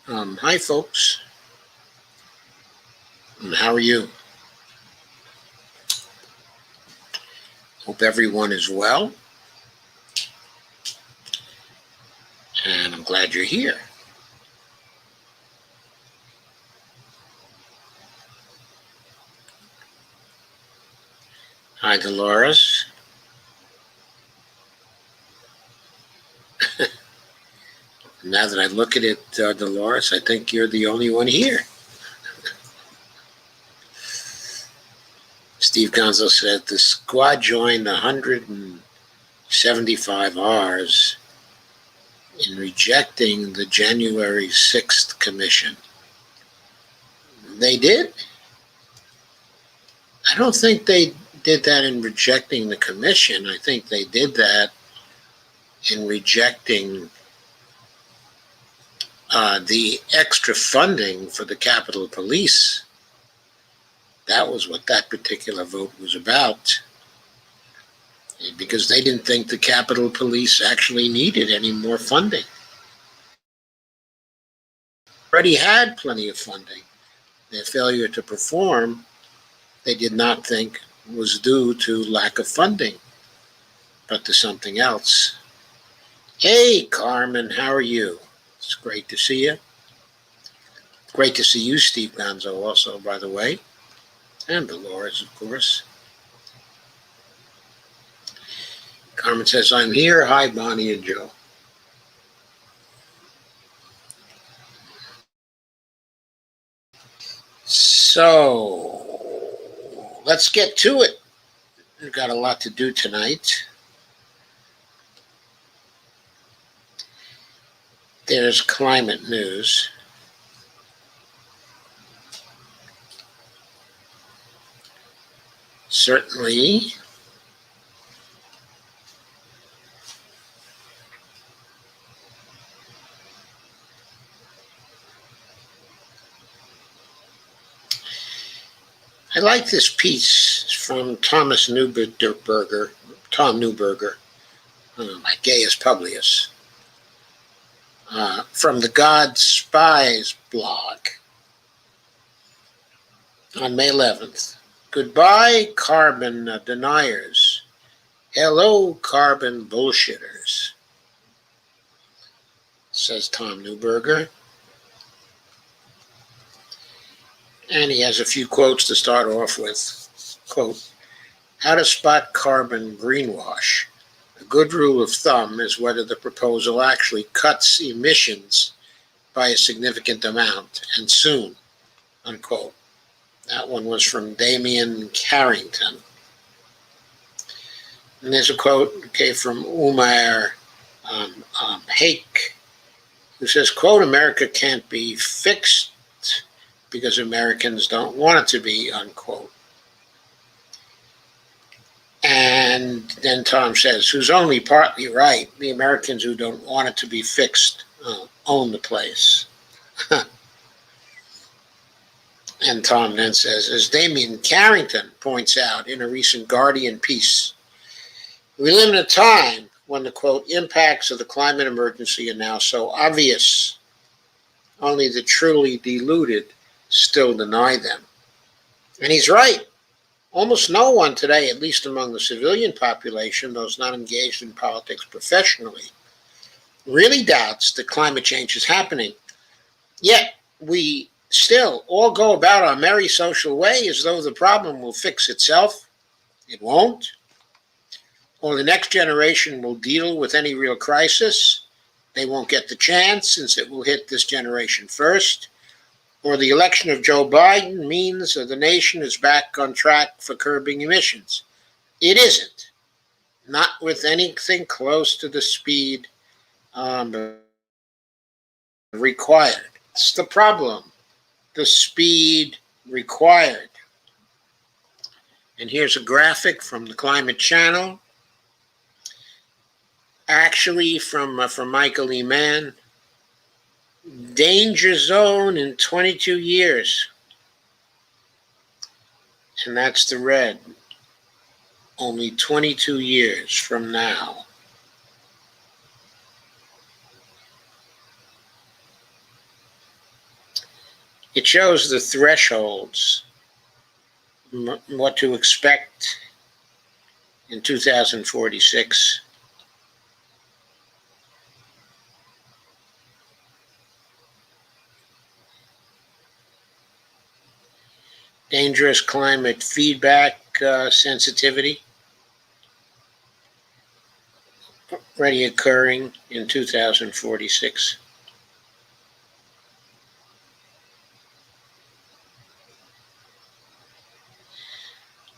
Hi, folks. How are you? Hope everyone is well. And I'm glad you're here. Hi, Dolores. Now that I look at it, Dolores, I think you're the only one here. Steve Gonzo said the squad joined 175 R's in rejecting the January 6th commission. They did? I don't think they did that in rejecting the commission. I think they did that in rejecting the extra funding for the Capitol Police. That was what that particular vote was about, because they didn't think the Capitol Police actually needed any more funding. Already had plenty of funding. Their failure to perform, they did not think was due to lack of funding, but to something else. Hey, Carmen, how are you? It's great to see you. Great to see you, Steve Gonzo, also, by the way. And Dolores, of course. Carmen says, I'm here. Hi, Bonnie and Joe. So, let's get to it. We've got a lot to do tonight. There's climate news. Certainly. I like this piece from Tom Neuberger, my gayest Publius, from the God Spies blog on May 11th. Goodbye, carbon deniers. Hello, carbon bullshitters, says Tom Neuberger. And he has a few quotes to start off with. Quote, how to spot carbon greenwash. A good rule of thumb is whether the proposal actually cuts emissions by a significant amount, and soon, unquote. That one was from Damian Carrington. And there's a quote, from Umar Hake, who says, quote, America can't be fixed because Americans don't want it to be, unquote. And then Tom says, who's only partly right. The Americans who don't want it to be fixed own the place. And Tom then says, as Damian Carrington points out in a recent Guardian piece, we live in a time when the, quote, impacts of the climate emergency are now so obvious. Only the truly deluded still deny them. And he's right. Almost no one today, at least among the civilian population, those not engaged in politics professionally, really doubts that climate change is happening. Yet we still all go about our merry social way as though the problem will fix itself. It won't. Or the next generation will deal with any real crisis. They won't get the chance since it will hit this generation first. Or the election of Joe Biden means that the nation is back on track for curbing emissions. It isn't. Not with anything close to the speed required. It's the problem. The speed required. And here's a graphic from the Climate Channel. Actually from Michael E. Mann. Danger zone in 22 years. And that's the red. Only 22 years from now. It shows the thresholds, what to expect in 2046. Dangerous climate feedback sensitivity already occurring in 2046.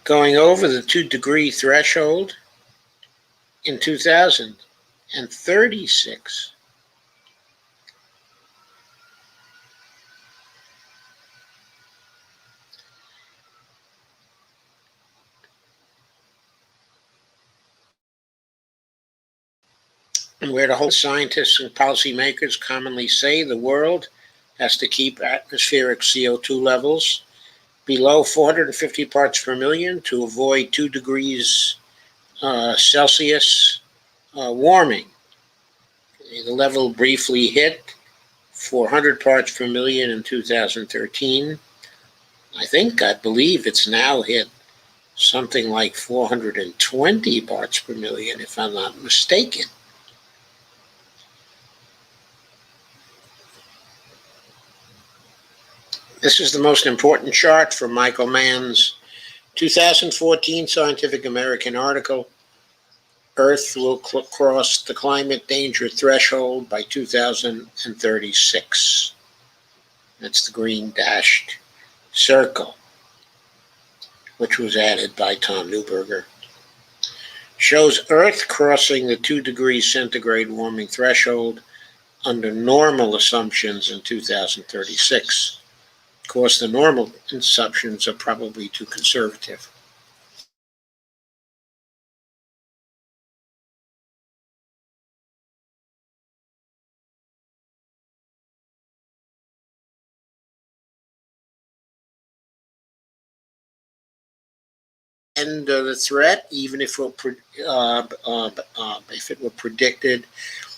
Going over the 2-degree threshold in 2036. And where the whole scientists and policymakers commonly say the world has to keep atmospheric CO2 levels below 450 parts per million to avoid 2 degrees Celsius warming. The level briefly hit 400 parts per million in 2013. I believe it's now hit something like 420 parts per million, if I'm not mistaken. This is the most important chart from Michael Mann's 2014 Scientific American article, Earth will cross the climate danger threshold by 2036. That's the green dashed circle, which was added by Tom Neuberger. Shows Earth crossing the 2 degrees centigrade warming threshold under normal assumptions in 2036. Of course, the normal assumptions are probably too conservative. End of the threat, even if it were predicted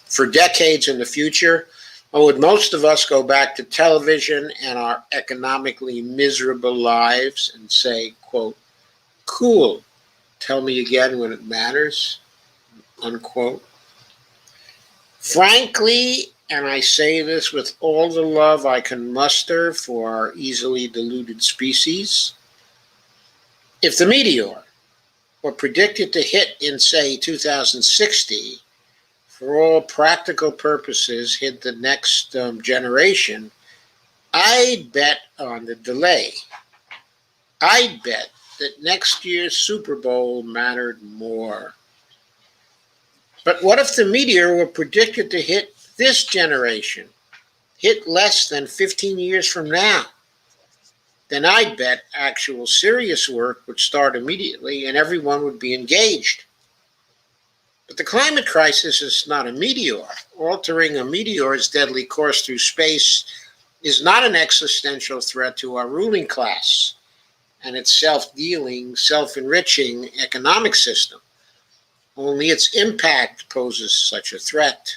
for decades in the future, or would most of us go back to television and our economically miserable lives and say, quote, cool, tell me again when it matters, unquote? Frankly, and I say this with all the love I can muster for our easily deluded species, if the meteor were predicted to hit in, say, 2060, for all practical purposes, hit the next generation, I'd bet on the delay. I'd bet that next year's Super Bowl mattered more. But what if the meteor were predicted to hit this generation, hit less than 15 years from now? Then I'd bet actual serious work would start immediately and everyone would be engaged. But the climate crisis is not a meteor. Altering a meteor's deadly course through space is not an existential threat to our ruling class and its self-dealing, self-enriching economic system. Only its impact poses such a threat.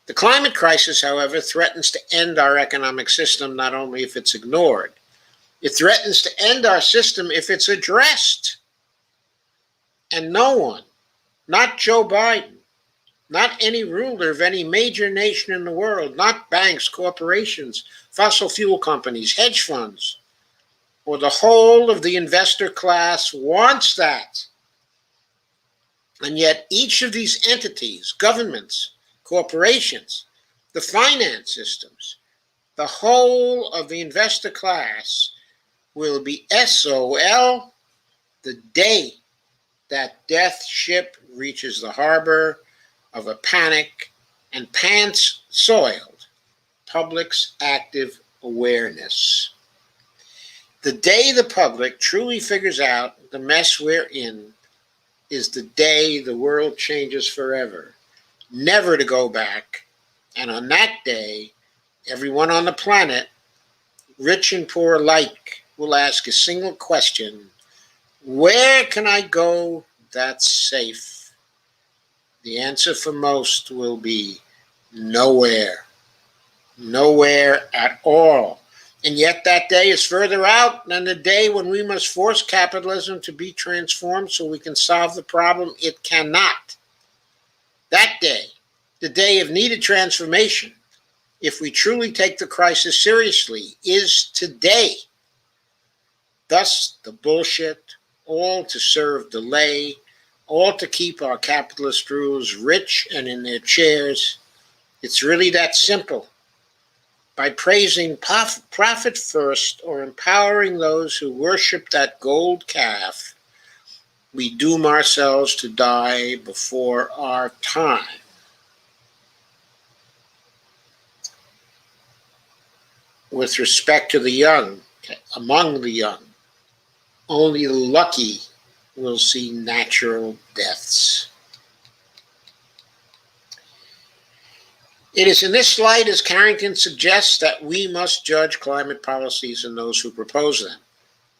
The climate crisis, however, threatens to end our economic system not only if it's ignored, it threatens to end our system if it's addressed. And no one, not Joe Biden, not any ruler of any major nation in the world, not banks, corporations, fossil fuel companies, hedge funds, or the whole of the investor class wants that. And yet each of these entities, governments, corporations, the finance systems, the whole of the investor class will be SOL the day that death ship reaches the harbor of a panic and pants-soiled public's active awareness. The day the public truly figures out the mess we're in is the day the world changes forever, never to go back. And on that day, everyone on the planet, rich and poor alike, will ask a single question: where can I go that's safe? The answer for most will be nowhere. Nowhere at all. And yet that day is further out than the day when we must force capitalism to be transformed so we can solve the problem it cannot. That day, the day of needed transformation, if we truly take the crisis seriously, is today. Thus, the bullshit, all to serve delay, all to keep our capitalist rulers rich and in their chairs. It's really that simple. By praising profit first or empowering those who worship that gold calf, we doom ourselves to die before our time. With respect to the young, among the young, only the lucky will see natural deaths. It is in this light, as Carrington suggests, that we must judge climate policies and those who propose them.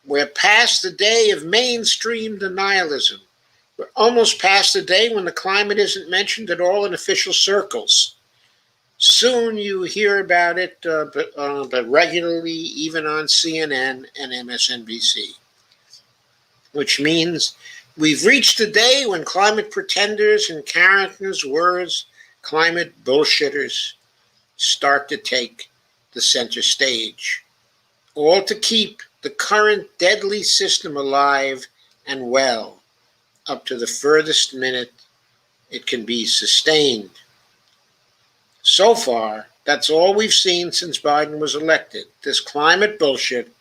We're past the day of mainstream denialism. We're almost past the day when the climate isn't mentioned at all in official circles. Soon you hear about it, but regularly, even on CNN and MSNBC. Which means we've reached the day when climate pretenders, in Carrington's words, climate bullshitters, start to take the center stage, all to keep the current deadly system alive and well up to the furthest minute it can be sustained. So far, that's all we've seen since Biden was elected, this climate bullshit,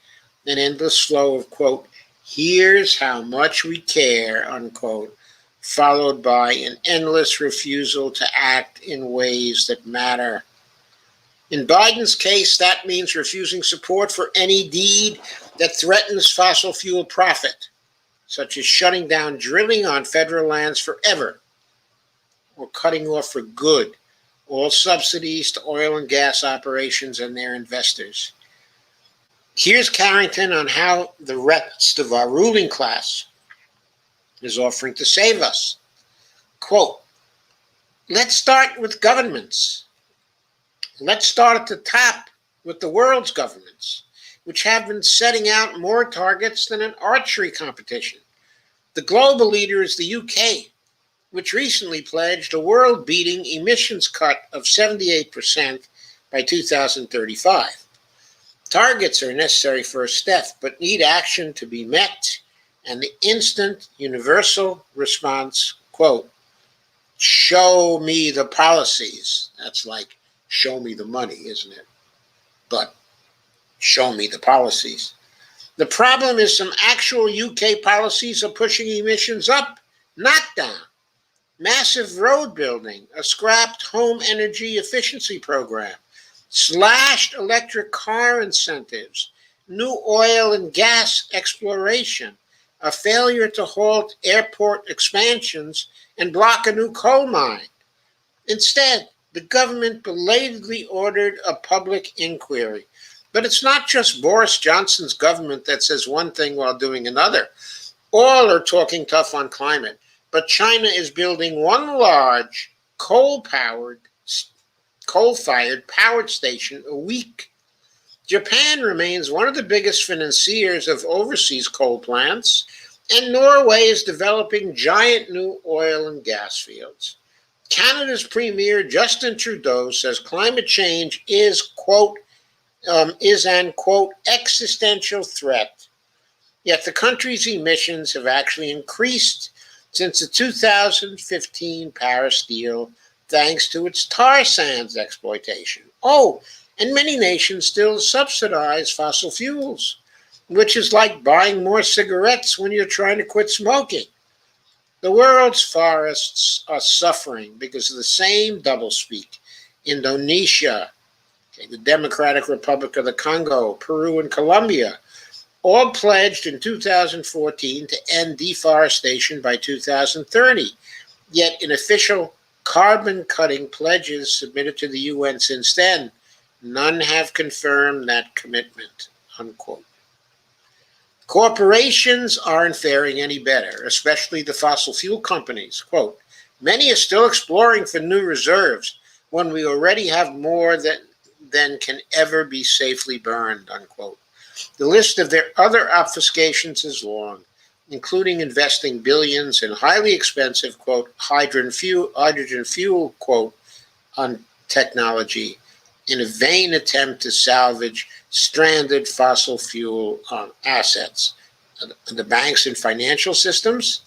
an endless flow of, quote, here's how much we care, unquote, followed by an endless refusal to act in ways that matter. In Biden's case, that means refusing support for any deed that threatens fossil fuel profit, such as shutting down drilling on federal lands forever, or cutting off for good all subsidies to oil and gas operations and their investors. Here's Carrington on how the rest of our ruling class is offering to save us. Quote, let's start with governments. Let's start at the top with the world's governments, which have been setting out more targets than an archery competition. The global leader is the UK, which recently pledged a world-beating emissions cut of 78% by 2035. Targets are a necessary first step, but need action to be met, and the instant universal response, quote, show me the policies. That's like, show me the money, isn't it? But show me the policies. The problem is some actual UK policies are pushing emissions up, not down. Massive road building, a scrapped home energy efficiency program, slashed electric car incentives, new oil and gas exploration, a failure to halt airport expansions and block a new coal mine. Instead, the government belatedly ordered a public inquiry. But it's not just Boris Johnson's government that says one thing while doing another. All are talking tough on climate, but China is building one large coal-fired power station a week. Japan remains one of the biggest financiers of overseas coal plants, and Norway is developing giant new oil and gas fields. Canada's Premier Justin Trudeau says climate change is, quote, an, quote, existential threat. Yet the country's emissions have actually increased since the 2015 Paris deal, thanks to its tar sands exploitation. Oh, and many nations still subsidize fossil fuels, which is like buying more cigarettes when you're trying to quit smoking. The world's forests are suffering because of the same doublespeak. Indonesia, the Democratic Republic of the Congo, Peru, and Colombia all pledged in 2014 to end deforestation by 2030. Yet in official carbon-cutting pledges submitted to the UN since then, none have confirmed that commitment, unquote. Corporations aren't faring any better, especially the fossil fuel companies. Quote, many are still exploring for new reserves when we already have more than can ever be safely burned, unquote. The list of their other obfuscations is long, including investing billions in highly expensive, quote, hydrogen fuel, quote, on technology in a vain attempt to salvage stranded fossil fuel assets. The banks and financial systems,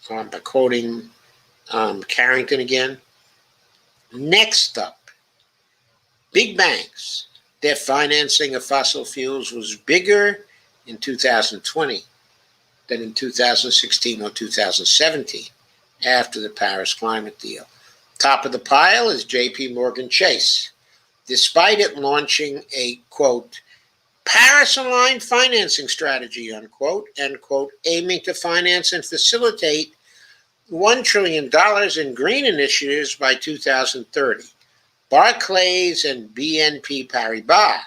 by quoting Carrington again. Next up, big banks. Their financing of fossil fuels was bigger in 2020 than in 2016 or 2017 after the Paris climate deal. Top of the pile is JP Morgan Chase. Despite it launching a, quote, Paris-aligned financing strategy, unquote, end quote, aiming to finance and facilitate $1 trillion in green initiatives by 2030. Barclays and BNP Paribas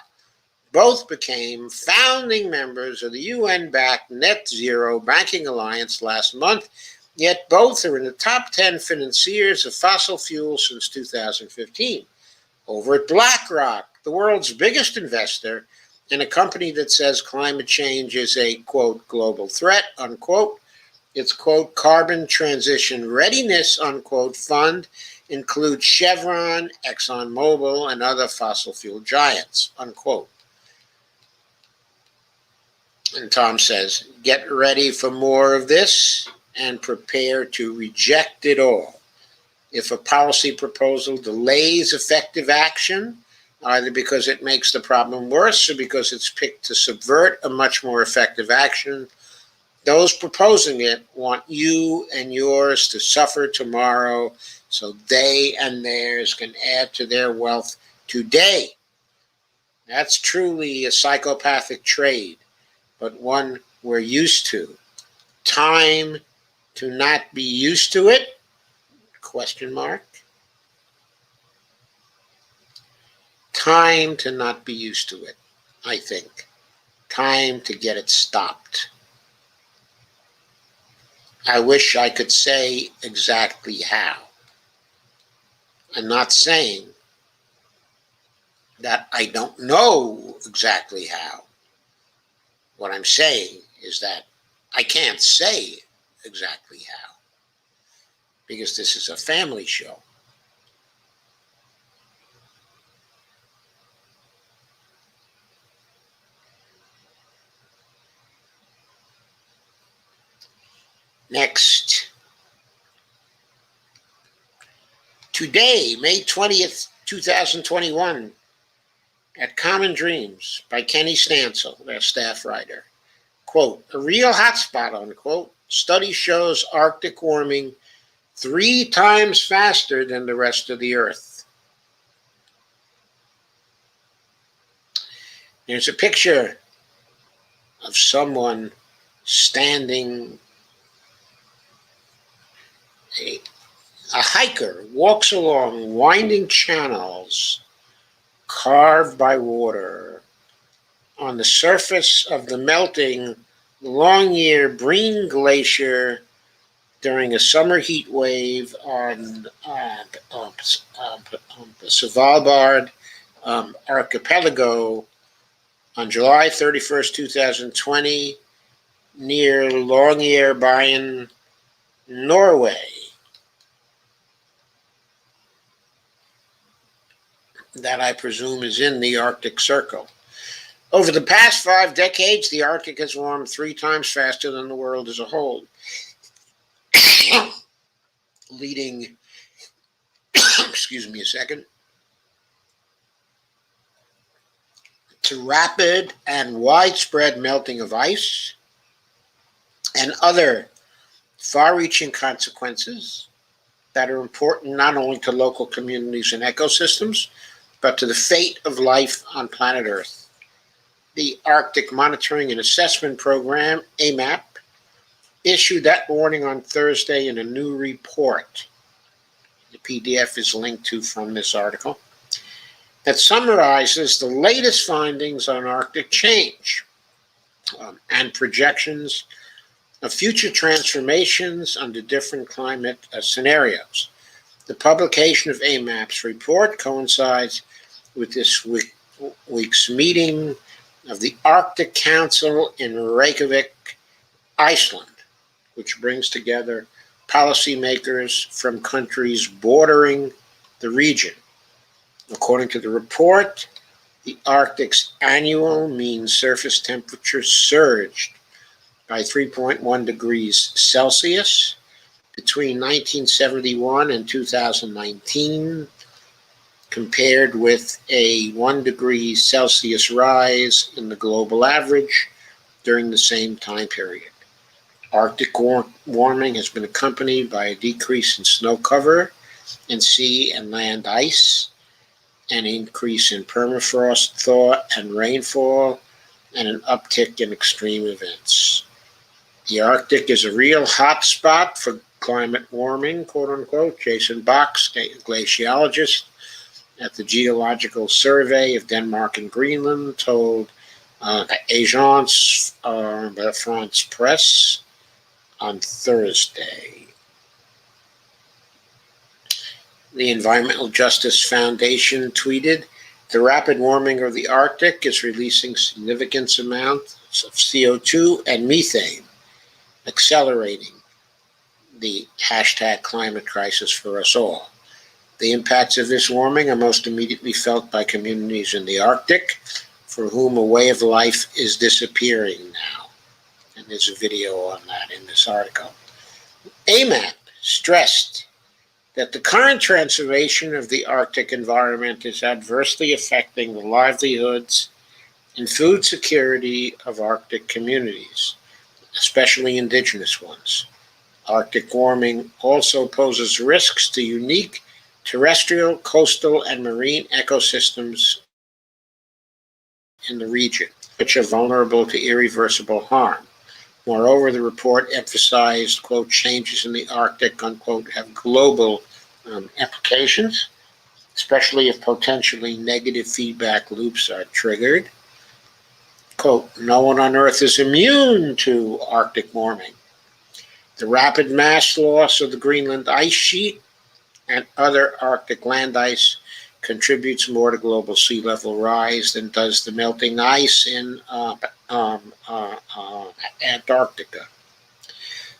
both became founding members of the UN-backed Net Zero Banking Alliance last month, yet both are in the top 10 financiers of fossil fuels since 2015. Over at BlackRock, the world's biggest investor, and a company that says climate change is a, quote, global threat, unquote, its, quote, carbon transition readiness, unquote, fund includes Chevron, ExxonMobil, and other fossil fuel giants, unquote. And Tom says, get ready for more of this and prepare to reject it all. If a policy proposal delays effective action, either because it makes the problem worse or because it's picked to subvert a much more effective action, those proposing it want you and yours to suffer tomorrow so they and theirs can add to their wealth today. That's truly a psychopathic trade, but one we're used to. Time to not be used to it? Question mark. Time to not be used to it, I think. Time to get it stopped. I wish I could say exactly how. I'm not saying that I don't know exactly how. What I'm saying is that I can't say exactly how, because this is a family show. Next. Today, May 20th, 2021, at Common Dreams by Kenny Stansel, their staff writer. Quote, a real hotspot, unquote. Study shows Arctic warming 3 times faster than the rest of the Earth. There's a picture of someone standing. A hiker walks along winding channels carved by water on the surface of the melting Longyear Breen Glacier during a summer heat wave on the Svalbard archipelago on July 31st, 2020, near Longyearbyen, Norway. That I presume is in the Arctic Circle. Over the past 5 decades, the Arctic has warmed 3 times faster than the world as a whole, leading, excuse me a second, to rapid and widespread melting of ice and other far-reaching consequences that are important not only to local communities and ecosystems, but to the fate of life on planet Earth. The Arctic Monitoring and Assessment Program, AMAP, issued that warning on Thursday in a new report. The PDF is linked to from this article, that summarizes the latest findings on Arctic change and projections of future transformations under different climate scenarios. The publication of AMAP's report coincides with this week's meeting of the Arctic Council in Reykjavik, Iceland, which brings together policymakers from countries bordering the region. According to the report, the Arctic's annual mean surface temperature surged by 3.1 degrees Celsius between 1971 and 2019, compared with a 1 degree Celsius rise in the global average during the same time period. Arctic warming has been accompanied by a decrease in snow cover and sea and land ice, an increase in permafrost thaw and rainfall, and an uptick in extreme events. The Arctic is a real hot spot for climate warming, quote unquote. Jason Box, glaciologist at the Geological Survey of Denmark and Greenland, told Agence France Presse on Thursday. The Environmental Justice Foundation tweeted, "The rapid warming of the Arctic is releasing significant amounts of CO2 and methane, accelerating the #climate crisis for us all. The impacts of this warming are most immediately felt by communities in the Arctic, for whom a way of life is disappearing now." And there's a video on that in this article. AMAP stressed that the current transformation of the Arctic environment is adversely affecting the livelihoods and food security of Arctic communities, especially indigenous ones. Arctic warming also poses risks to unique terrestrial, coastal, and marine ecosystems in the region, which are vulnerable to irreversible harm. Moreover, the report emphasized, quote, changes in the Arctic, unquote, have global implications, especially if potentially negative feedback loops are triggered. Quote, no one on Earth is immune to Arctic warming. The rapid mass loss of the Greenland ice sheet and other Arctic land ice contributes more to global sea level rise than does the melting ice in Antarctica.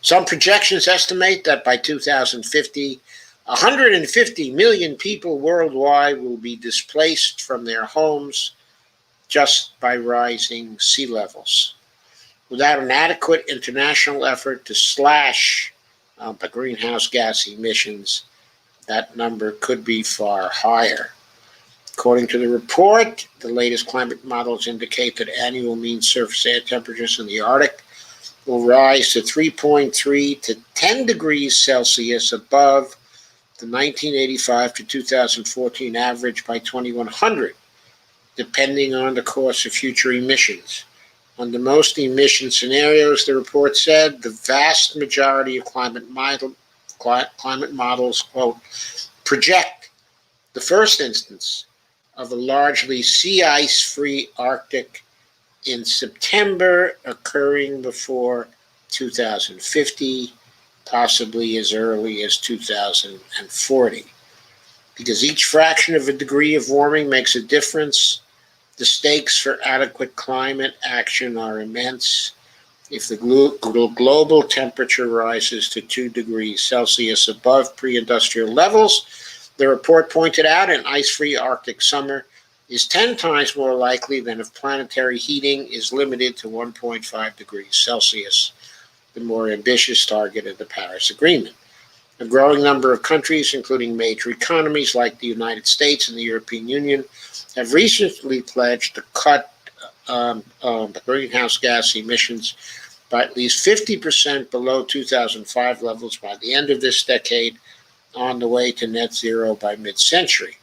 Some projections estimate that by 2050, 150 million people worldwide will be displaced from their homes just by rising sea levels. Without an adequate international effort to slash the greenhouse gas emissions, that number could be far higher. According to the report, the latest climate models indicate that annual mean surface air temperatures in the Arctic will rise to 3.3 to 10 degrees Celsius above the 1985 to 2014 average by 2100, depending on the course of future emissions. Under most emission scenarios, the report said, the vast majority of climate models, quote, project the first instance of a largely sea ice-free Arctic in September, occurring before 2050, possibly as early as 2040. Because each fraction of a degree of warming makes a difference, the stakes for adequate climate action are immense. If the global temperature rises to 2 degrees Celsius above pre-industrial levels, the report pointed out an ice-free Arctic summer is 10 times more likely than if planetary heating is limited to 1.5 degrees Celsius, the more ambitious target of the Paris Agreement. A growing number of countries, including major economies like the United States and the European Union, have recently pledged to cut the greenhouse gas emissions by at least 50% below 2005 levels by the end of this decade, on the way to net zero by mid-century.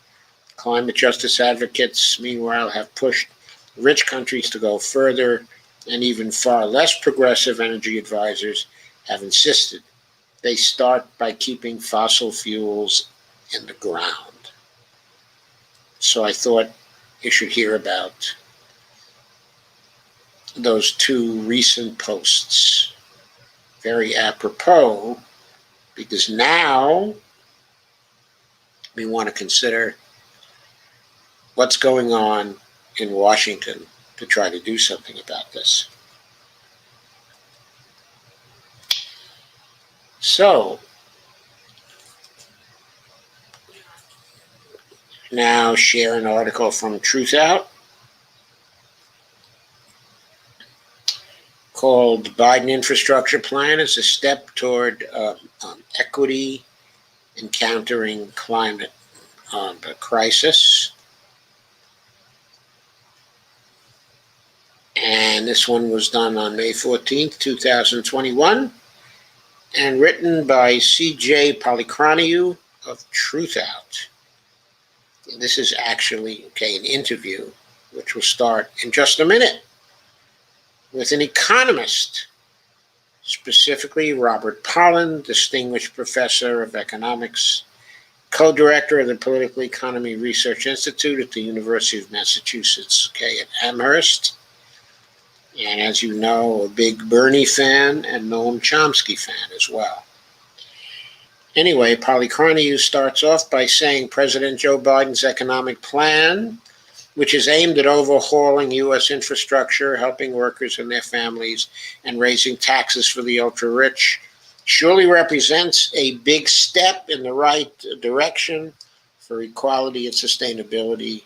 Climate justice advocates, meanwhile, have pushed rich countries to go further, and even far less progressive energy advisors have insisted they start by keeping fossil fuels in the ground. So I thought you should hear about those two recent posts. Very apropos, because now we want to consider what's going on in Washington to try to do something about this. So, now share an article from Truth Out called Biden Infrastructure Plan is a Step Toward Equity in Countering Climate Crisis. And this one was done on May 14th, 2021, and written by C.J. Polychroniou of Truth Out. And this is actually, an interview, which will start in just a minute, with an economist, specifically Robert Pollin, Distinguished Professor of Economics, co-director of the Political Economy Research Institute at the University of Massachusetts, at Amherst. And as you know, a big Bernie fan and Noam Chomsky fan as well. Anyway, Polychroniou starts off by saying President Joe Biden's economic plan, which is aimed at overhauling U.S. infrastructure, helping workers and their families, and raising taxes for the ultra-rich, surely represents a big step in the right direction for equality and sustainability.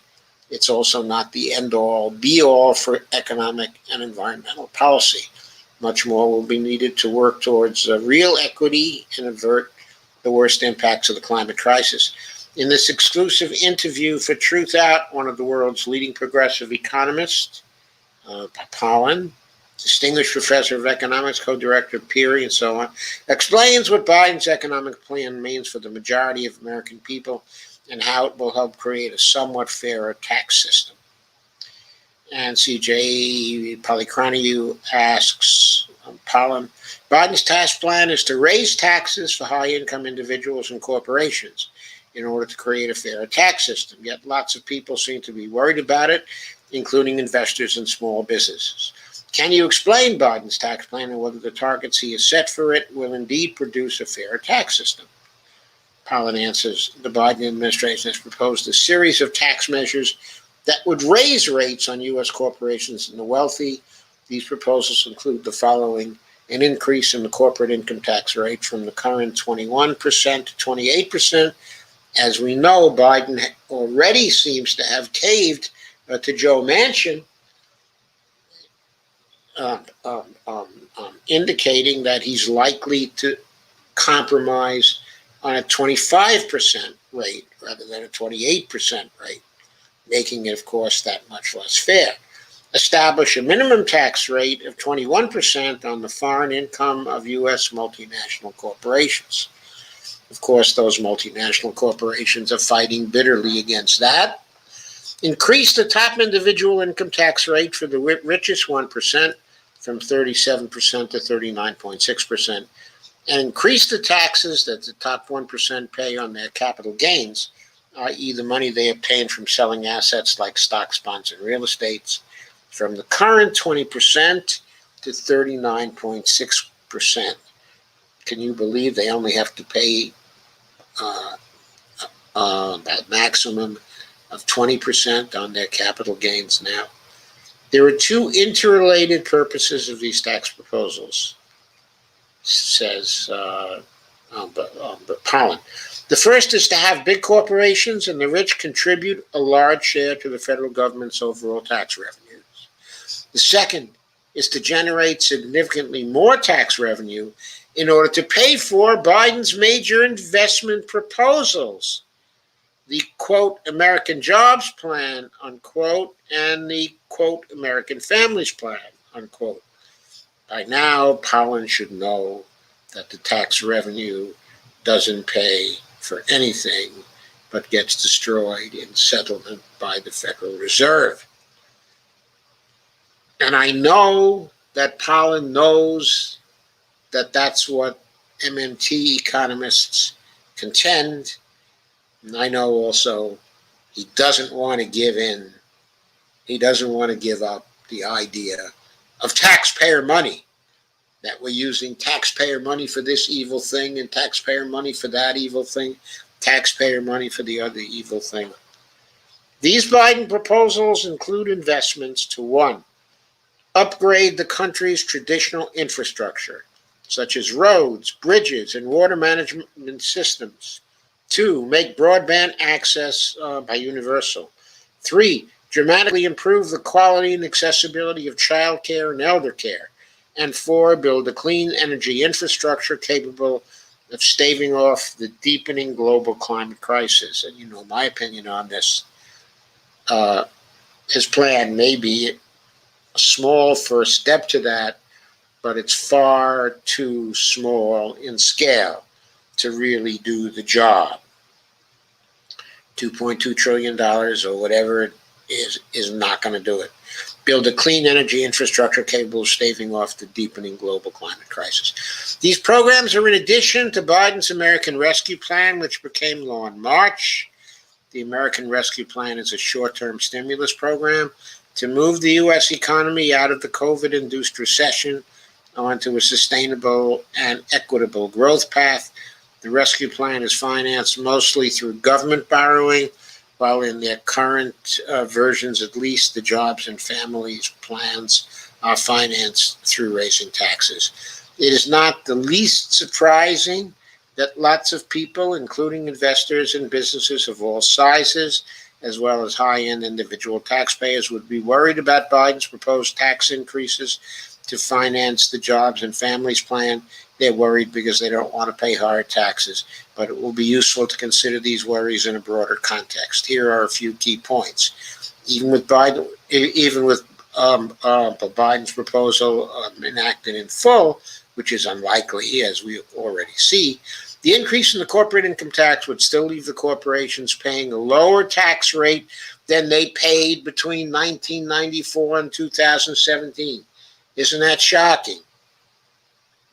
It's also not the end-all, be-all for economic and environmental policy. Much more will be needed to work towards real equity and avert the worst impacts of the climate crisis. In this exclusive interview for Truth Out, one of the world's leading progressive economists, Pollin, Distinguished Professor of Economics, co-director of PERI, and so on, explains what Biden's economic plan means for the majority of American people and how it will help create a somewhat fairer tax system. And C.J. Polychroniou asks Pollin, Biden's tax plan is to raise taxes for high-income individuals and corporations in order to create a fairer tax system. Yet lots of people seem to be worried about it, including investors and small businesses. Can you explain Biden's tax plan and whether the targets he has set for it will indeed produce a fairer tax system? Pollin answers, the Biden administration has proposed a series of tax measures that would raise rates on U.S. corporations and the wealthy. These proposals include the following: an increase in the corporate income tax rate from the current 21% to 28%. As we know, Biden already seems to have caved to Joe Manchin, indicating that he's likely to compromise on a 25% rate rather than a 28% rate, making it, of course, that much less fair. Establish a minimum tax rate of 21% on the foreign income of U.S. multinational corporations. Of course, those multinational corporations are fighting bitterly against that. Increase the top individual income tax rate for the richest 1% from 37% to 39.6%, and increase the taxes that the top 1% pay on their capital gains, i.e. the money they obtain from selling assets like stocks, bonds, and real estates, from the current 20% to 39.6%. Can you believe they only have to pay that maximum of 20% on their capital gains now? There are two interrelated purposes of these tax proposals, says Pollin. The first is to have big corporations and the rich contribute a large share to the federal government's overall tax revenues. The second is to generate significantly more tax revenue in order to pay for Biden's major investment proposals, the, quote, American Jobs Plan, unquote, and the, quote, American Families Plan, unquote. By now, Pollin should know that the tax revenue doesn't pay for anything but gets destroyed in settlement by the Federal Reserve. And I know that Pollin knows that that's what MMT economists contend. And I know also he doesn't want to give in. He doesn't want to give up the idea of taxpayer money, that we're using taxpayer money for this evil thing and taxpayer money for that evil thing. taxpayer money for the other evil thing. These Biden proposals include investments to 1. Upgrade the country's traditional infrastructure, such as roads, bridges, and water management systems. 2. Make broadband access by universal. 3. Dramatically improve the quality and accessibility of child care and elder care. And 4. Build a clean energy infrastructure capable of staving off the deepening global climate crisis. And you know my opinion on this. His plan may be a small first step to that, but it's far too small in scale to really do the job. $2.2 trillion or whatever it is not going to do it. Build a clean energy infrastructure capable of staving off the deepening global climate crisis. These programs are in addition to Biden's American Rescue Plan, which became law in March. The American Rescue Plan is a short-term stimulus program to move the U.S. economy out of the COVID-induced recession onto a sustainable and equitable growth path. The rescue plan is financed mostly through government borrowing, while in their current versions, at least, the jobs and families plans are financed through raising taxes. It is not the least surprising that lots of people, including investors and businesses of all sizes, as well as high-end individual taxpayers, would be worried about Biden's proposed tax increases to finance the jobs and families plan. They're worried because they don't want to pay higher taxes, but it will be useful to consider these worries in a broader context. Here are a few key points. Even with Biden's proposal enacted in full, which is unlikely, as we already see, the increase in the corporate income tax would still leave the corporations paying a lower tax rate than they paid between 1994 and 2017. Isn't that shocking?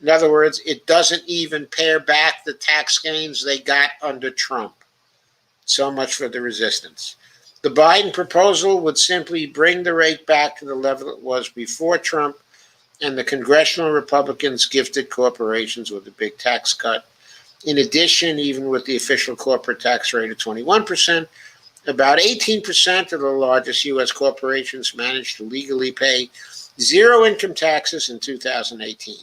In other words, it doesn't even pare back the tax gains they got under Trump. So much for the resistance. The Biden proposal would simply bring the rate back to the level it was before Trump, and the congressional Republicans gifted corporations with a big tax cut. In addition, even with the official corporate tax rate of 21%, about 18% of the largest U.S. corporations managed to legally pay zero income taxes in 2018.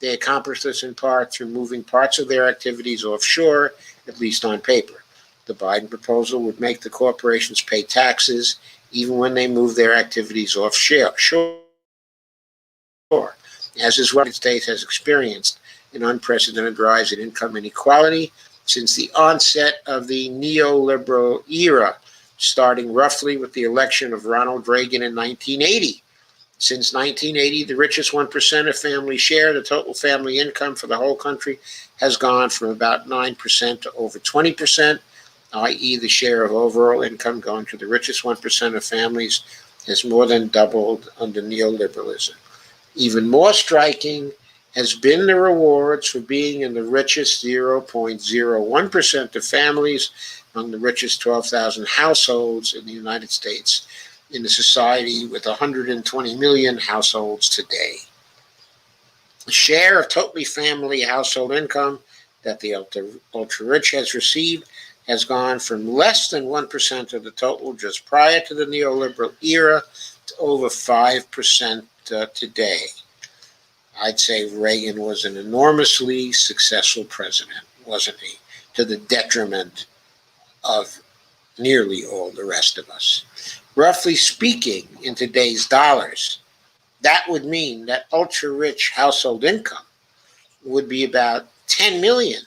They accomplished this in part through moving parts of their activities offshore, at least on paper. The Biden proposal would make the corporations pay taxes even when they move their activities offshore, as is what the United States has experienced an unprecedented rise in income inequality since the onset of the neoliberal era, starting roughly with the election of Ronald Reagan in 1980. Since 1980, the richest 1% of family share, the total family income for the whole country, has gone from about 9% to over 20%, i.e. the share of overall income going to the richest 1% of families has more than doubled under neoliberalism. Even more striking has been the rewards for being in the richest 0.01% of families among the richest 12,000 households in the United States, in a society with 120 million households today. The share of total family household income that the ultra-rich has received has gone from less than 1% of the total just prior to the neoliberal era to over 5% today. I'd say Reagan was an enormously successful president, wasn't he? To the detriment of nearly all the rest of us. Roughly speaking, in today's dollars, that would mean that ultra-rich household income would be about $10 million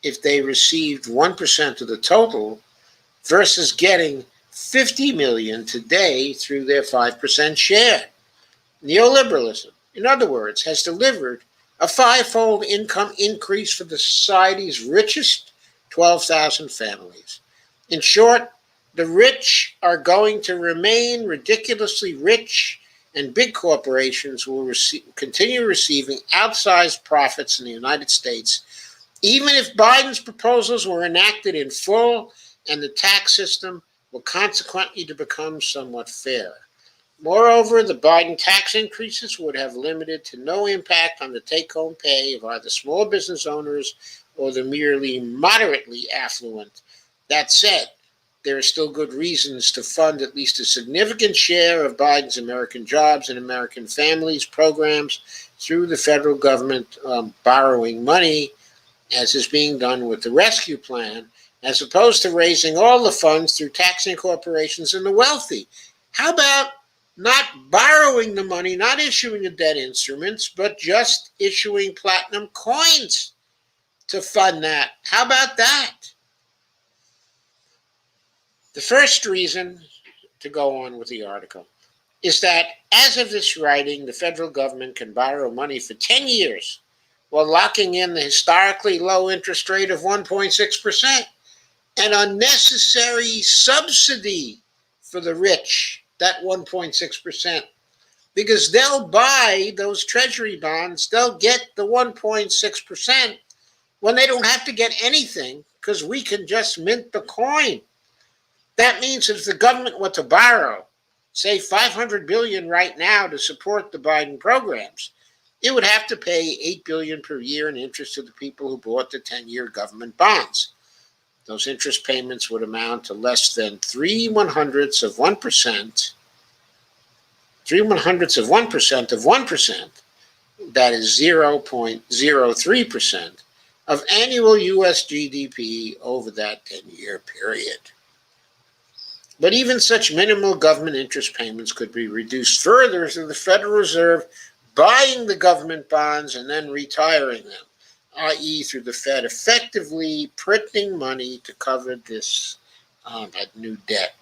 if they received 1% of the total versus getting $50 million today through their 5% share. Neoliberalism, in other words, has delivered a five-fold income increase for the society's richest 12,000 families. In short, the rich are going to remain ridiculously rich, and big corporations will continue receiving outsized profits in the United States, even if Biden's proposals were enacted in full and the tax system were consequently to become somewhat fairer. Moreover, the Biden tax increases would have limited to no impact on the take-home pay of either small business owners or the merely moderately affluent. That said, there are still good reasons to fund at least a significant share of Biden's American Jobs and American Families programs through the federal government borrowing money, as is being done with the rescue plan, as opposed to raising all the funds through taxing corporations and the wealthy. How about not borrowing the money, not issuing the debt instruments, but just issuing platinum coins to fund that? How about that? The first reason, to go on with the article, is that as of this writing, the federal government can borrow money for 10 years while locking in the historically low interest rate of 1.6%, an unnecessary subsidy for the rich, that 1.6%, because they'll buy those treasury bonds, they'll get the 1.6% when they don't have to get anything because we can just mint the coin. That means if the government were to borrow, say $500 billion right now to support the Biden programs, it would have to pay $8 billion per year in interest to the people who bought the 10-year government bonds. Those interest payments would amount to less than 3/100ths of 1%, 3/100ths of 1%, that is 0.03% of annual U.S. GDP over that 10-year period. But even such minimal government interest payments could be reduced further through the Federal Reserve buying the government bonds and then retiring them, i.e. through the Fed effectively printing money to cover this new debt.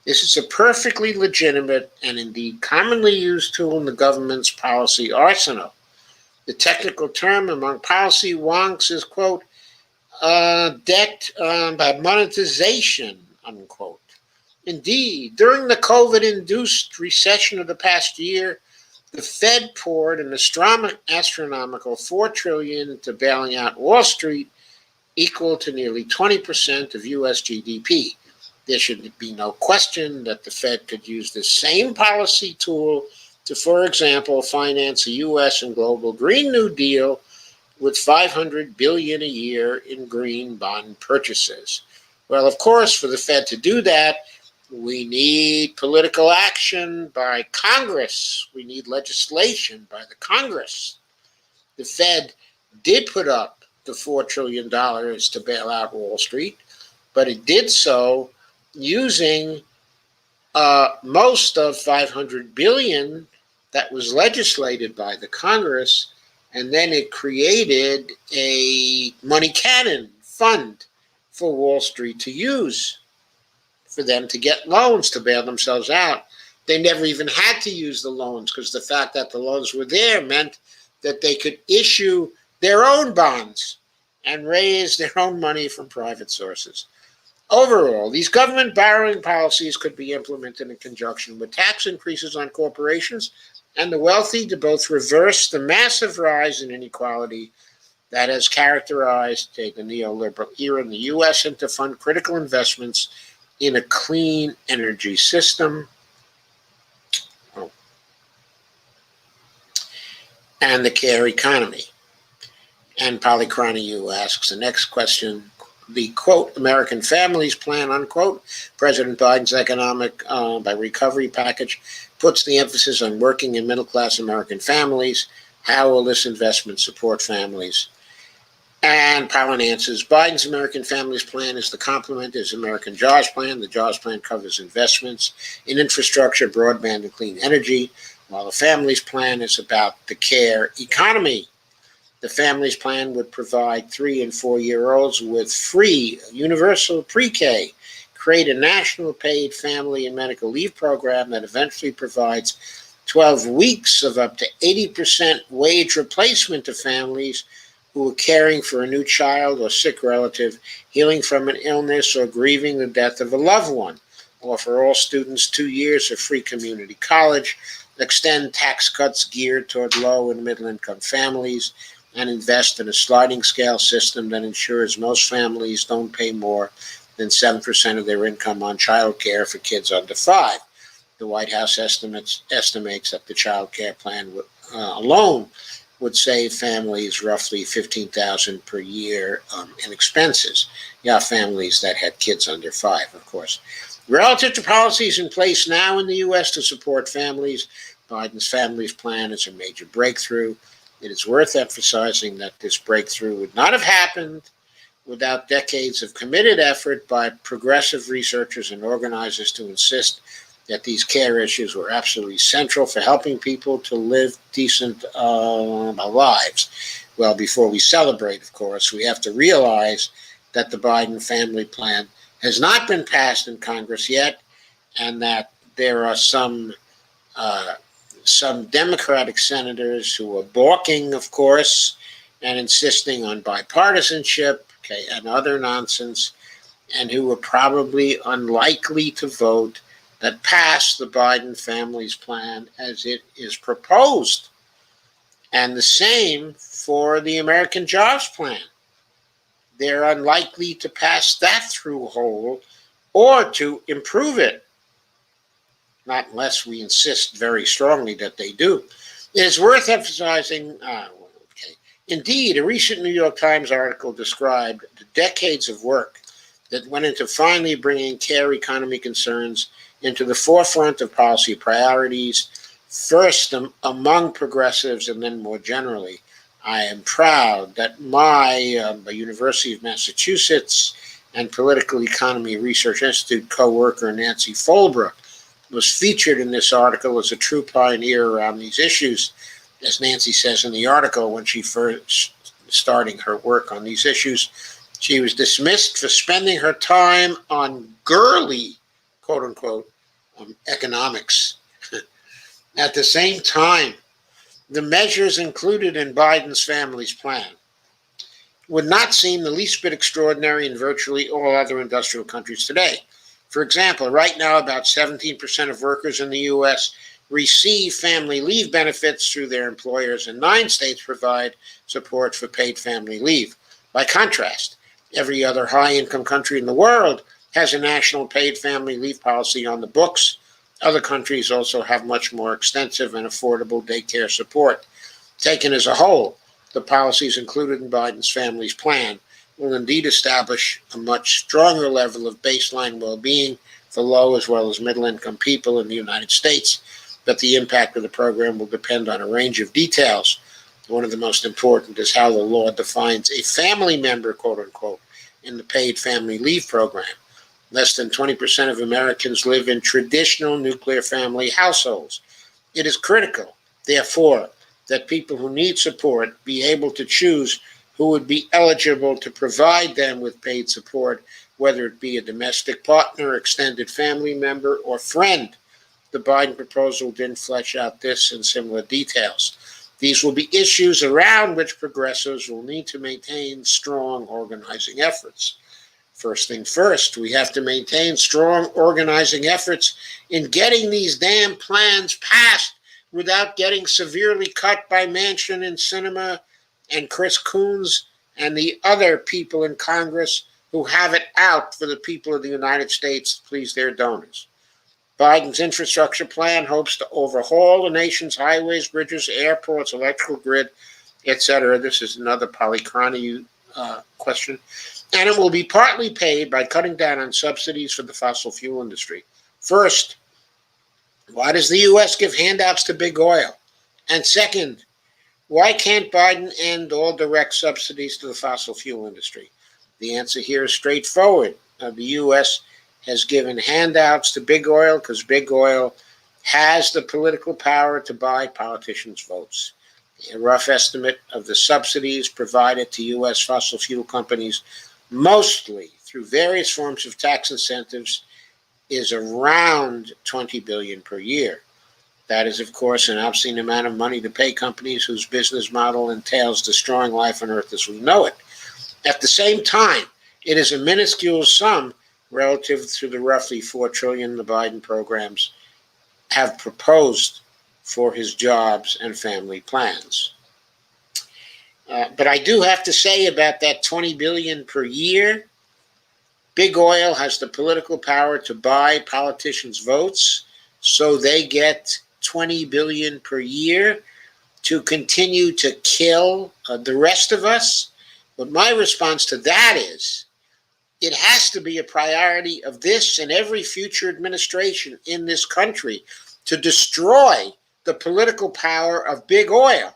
This is a perfectly legitimate and indeed commonly used tool in the government's policy arsenal. The technical term among policy wonks is, quote, debt by monetization, unquote. Indeed, during the COVID-induced recession of the past year, the Fed poured an astronomical $4 trillion to bailing out Wall Street, equal to nearly 20% of U.S. GDP. There should be no question that the Fed could use the same policy tool to, for example, finance a U.S. and global Green New Deal with $500 billion a year in green bond purchases. Well, of course, for the Fed to do that, we need political action by Congress. We need legislation by the Congress. The Fed did put up the $4 trillion to bail out Wall Street, but it did so using most of $500 billion that was legislated by the Congress, and then it created a money cannon fund for Wall Street to use, for them to get loans to bail themselves out. They never even had to use the loans because the fact that the loans were there meant that they could issue their own bonds and raise their own money from private sources. Overall, these government borrowing policies could be implemented in conjunction with tax increases on corporations and the wealthy to both reverse the massive rise in inequality that has characterized the neoliberal era in the U.S. and to fund critical investments in a clean energy system. And the care economy. And Polychrony asks the next question. The, quote, American Families Plan, unquote, President Biden's economic by recovery package puts the emphasis on working and middle-class American families. How will this investment support families? And Powell answers, Biden's American Families Plan is the complement to his American Jobs Plan. The Jobs Plan covers investments in infrastructure, broadband, and clean energy, while the Families Plan is about the care economy. The Families Plan would provide 3- and 4-year-olds with free universal pre-K, create a national paid family and medical leave program that eventually provides 12 weeks of up to 80% wage replacement to families who are caring for a new child or sick relative, healing from an illness, or grieving the death of a loved one. Offer all students 2 years of free community college, extend tax cuts geared toward low and middle income families, and invest in a sliding scale system that ensures most families don't pay more than 7% of their income on child care for kids under 5. The White House estimates that the child care plan alone would save families roughly $15,000 per year in expenses. Yeah, families that had kids under 5, of course. Relative to policies in place now in the U.S. to support families, Biden's Families Plan is a major breakthrough. It is worth emphasizing that this breakthrough would not have happened without decades of committed effort by progressive researchers and organizers to insist that these care issues were absolutely central for helping people to live decent lives. Well, before we celebrate, of course, we have to realize that the Biden family plan has not been passed in Congress yet, and that there are some Democratic senators who are balking, of course, and insisting on bipartisanship, okay, and other nonsense, and who are probably unlikely to vote that pass the Biden Families Plan as it is proposed. And the same for the American Jobs Plan. They're unlikely to pass that through whole or to improve it, not unless we insist very strongly that they do. It is worth emphasizing, indeed, a recent New York Times article described the decades of work that went into finally bringing care economy concerns into the forefront of policy priorities, first among progressives and then more generally. I am proud that my University of Massachusetts and Political Economy Research Institute co-worker Nancy Folbrook was featured in this article as a true pioneer around these issues. As Nancy says in the article, when she first starting her work on these issues, she was dismissed for spending her time on girly, quote unquote, economics. At the same time, the measures included in Biden's Families Plan would not seem the least bit extraordinary in virtually all other industrial countries today. For example, right now, about 17% of workers in the U.S. receive family leave benefits through their employers, and 9 states provide support for paid family leave. By contrast, every other high-income country in the world has a national paid family leave policy on the books. Other countries also have much more extensive and affordable daycare support. Taken as a whole, the policies included in Biden's Families Plan will indeed establish a much stronger level of baseline well-being for low as well as middle-income people in the United States, but the impact of the program will depend on a range of details. One of the most important is how the law defines a family member, quote unquote, in the paid family leave program. Less than 20% of Americans live in traditional nuclear family households. It is critical, therefore, that people who need support be able to choose who would be eligible to provide them with paid support, whether it be a domestic partner, extended family member, or friend. The Biden proposal didn't flesh out this in similar details. These will be issues around which progressives will need to maintain strong organizing efforts. First thing first, we have to maintain strong organizing efforts in getting these damn plans passed without getting severely cut by Manchin and Sinema and Chris Coons and the other people in Congress who have it out for the people of the United States to please their donors. Biden's infrastructure plan hopes to overhaul the nation's highways, bridges, airports, electrical grid, etc. This is another polychronia question. And it will be partly paid by cutting down on subsidies for the fossil fuel industry. First, why does the U.S. give handouts to big oil? And second, why can't Biden end all direct subsidies to the fossil fuel industry? The answer here is straightforward. The U.S. has given handouts to big oil because big oil has the political power to buy politicians' votes. A rough estimate of the subsidies provided to U.S. fossil fuel companies, mostly through various forms of tax incentives, is around $20 billion per year. That is, of course, an obscene amount of money to pay companies whose business model entails destroying life on Earth as we know it. At the same time, it is a minuscule sum relative to the roughly $4 trillion the Biden programs have proposed for his jobs and family plans. But I do have to say about that $20 billion per year, big oil has the political power to buy politicians' votes, so they get $20 billion per year. to continue to kill the rest of us? But my response to that is, it has to be a priority of this and every future administration in this country to destroy the political power of big oil,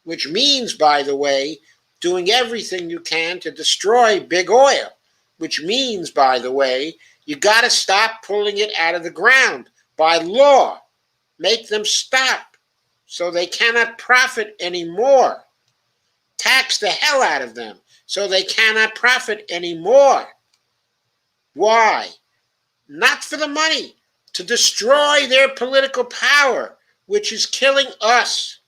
which means, by the way, doing everything you can to destroy big oil, which means, by the way, you got to stop pulling it out of the ground by law. Make them stop so they cannot profit anymore. Tax the hell out of them so they cannot profit anymore. Why? Not for the money, to destroy their political power, which is killing us.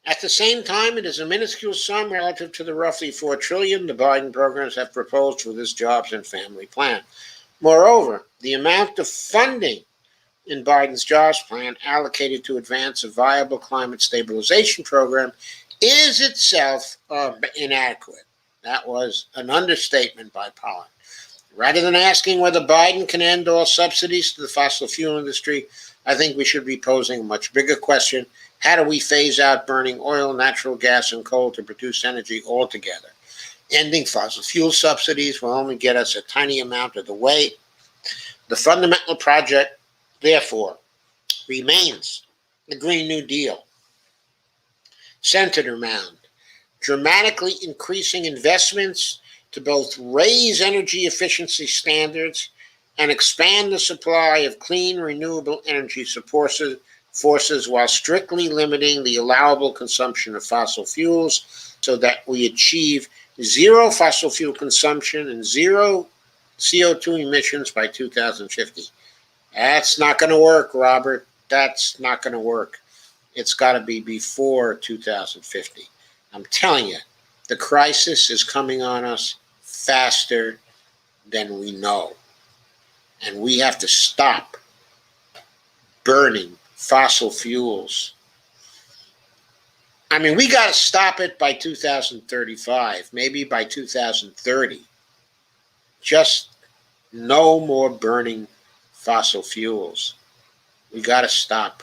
At the same time, it is a minuscule sum relative to the roughly $4 trillion the Biden programs have proposed for this jobs and family plan. Moreover, the amount of funding in Biden's jobs plan allocated to advance a viable climate stabilization program is itself inadequate. That was an understatement by Pollan. Rather than asking whether Biden can end all subsidies to the fossil fuel industry, I think we should be posing a much bigger question. How do we phase out burning oil, natural gas, and coal to produce energy altogether? Ending fossil fuel subsidies will only get us a tiny amount of the way. The fundamental project, therefore, remains the Green New Deal, centered around dramatically increasing investments to both raise energy efficiency standards and expand the supply of clean, renewable energy forces while strictly limiting the allowable consumption of fossil fuels so that we achieve zero fossil fuel consumption and zero CO2 emissions by 2050. That's not going to work, Robert. That's not going to work. It's got to be before 2050. I'm telling you, the crisis is coming on us faster than we know. And we have to stop burning fossil fuels. I mean, we got to stop it by 2035, maybe by 2030. Just no more burning fossil fuels. We got to stop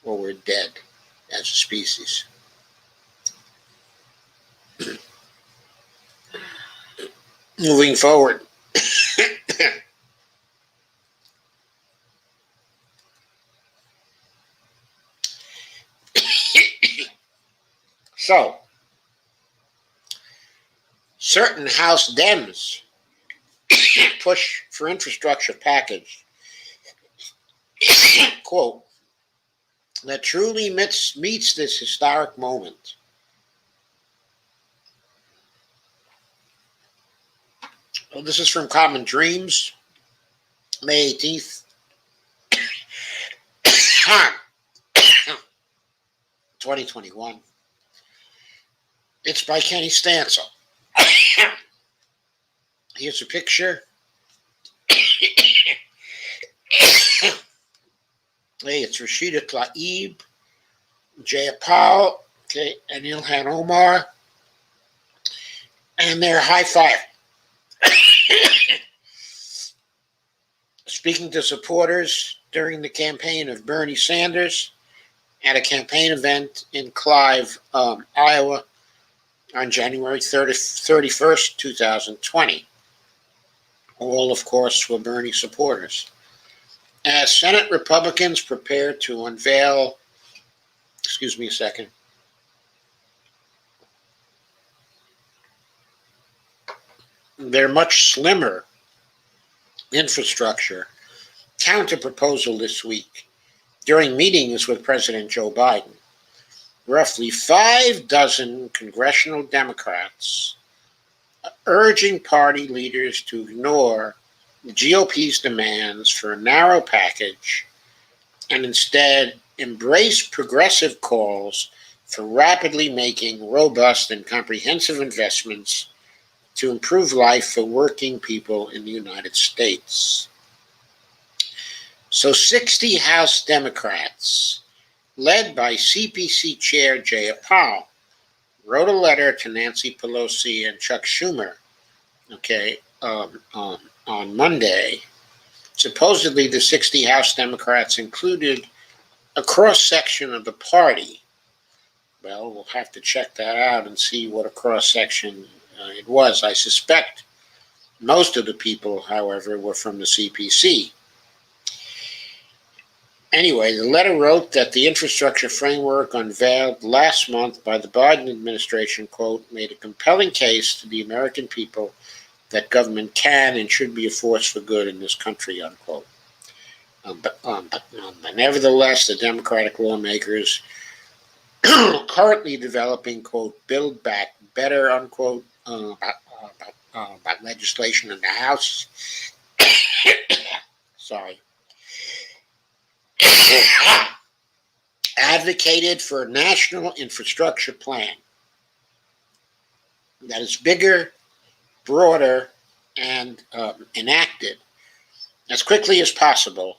or we're dead as a species. Moving forward. So, certain House Dems push for infrastructure package, quote, that truly meets this historic moment. Well, this is from Common Dreams, May 18th, 2021. It's by Kenny Stansel. Here's a picture. Hey, it's Rashida Tlaib, Jayapal, okay, and Ilhan Omar, and they're high five. Speaking to supporters during the campaign of Bernie Sanders at a campaign event in Clive, Iowa, on January 31st, 2020. All, of course, were Bernie supporters. As Senate Republicans prepare to unveil, excuse me a second, their much slimmer infrastructure counter-proposal this week during meetings with President Joe Biden, roughly 6 congressional Democrats urging party leaders to ignore the GOP's demands for a narrow package and instead embrace progressive calls for rapidly making robust and comprehensive investments to improve life for working people in the United States. So 60 House Democrats, led by CPC Chair Jayapal, wrote a letter to Nancy Pelosi and Chuck Schumer, on Monday. Supposedly, the 60 House Democrats included a cross-section of the party. Well, we'll have to check that out and see what a cross-section it was. I suspect most of the people, however, were from the CPC. Anyway, the letter wrote that the infrastructure framework unveiled last month by the Biden administration, quote, made a compelling case to the American people that government can and should be a force for good in this country, unquote. But nevertheless, the Democratic lawmakers currently developing, quote, Build Back Better, unquote, legislation in the House. Sorry. Advocated for a national infrastructure plan that is bigger, broader, and enacted as quickly as possible,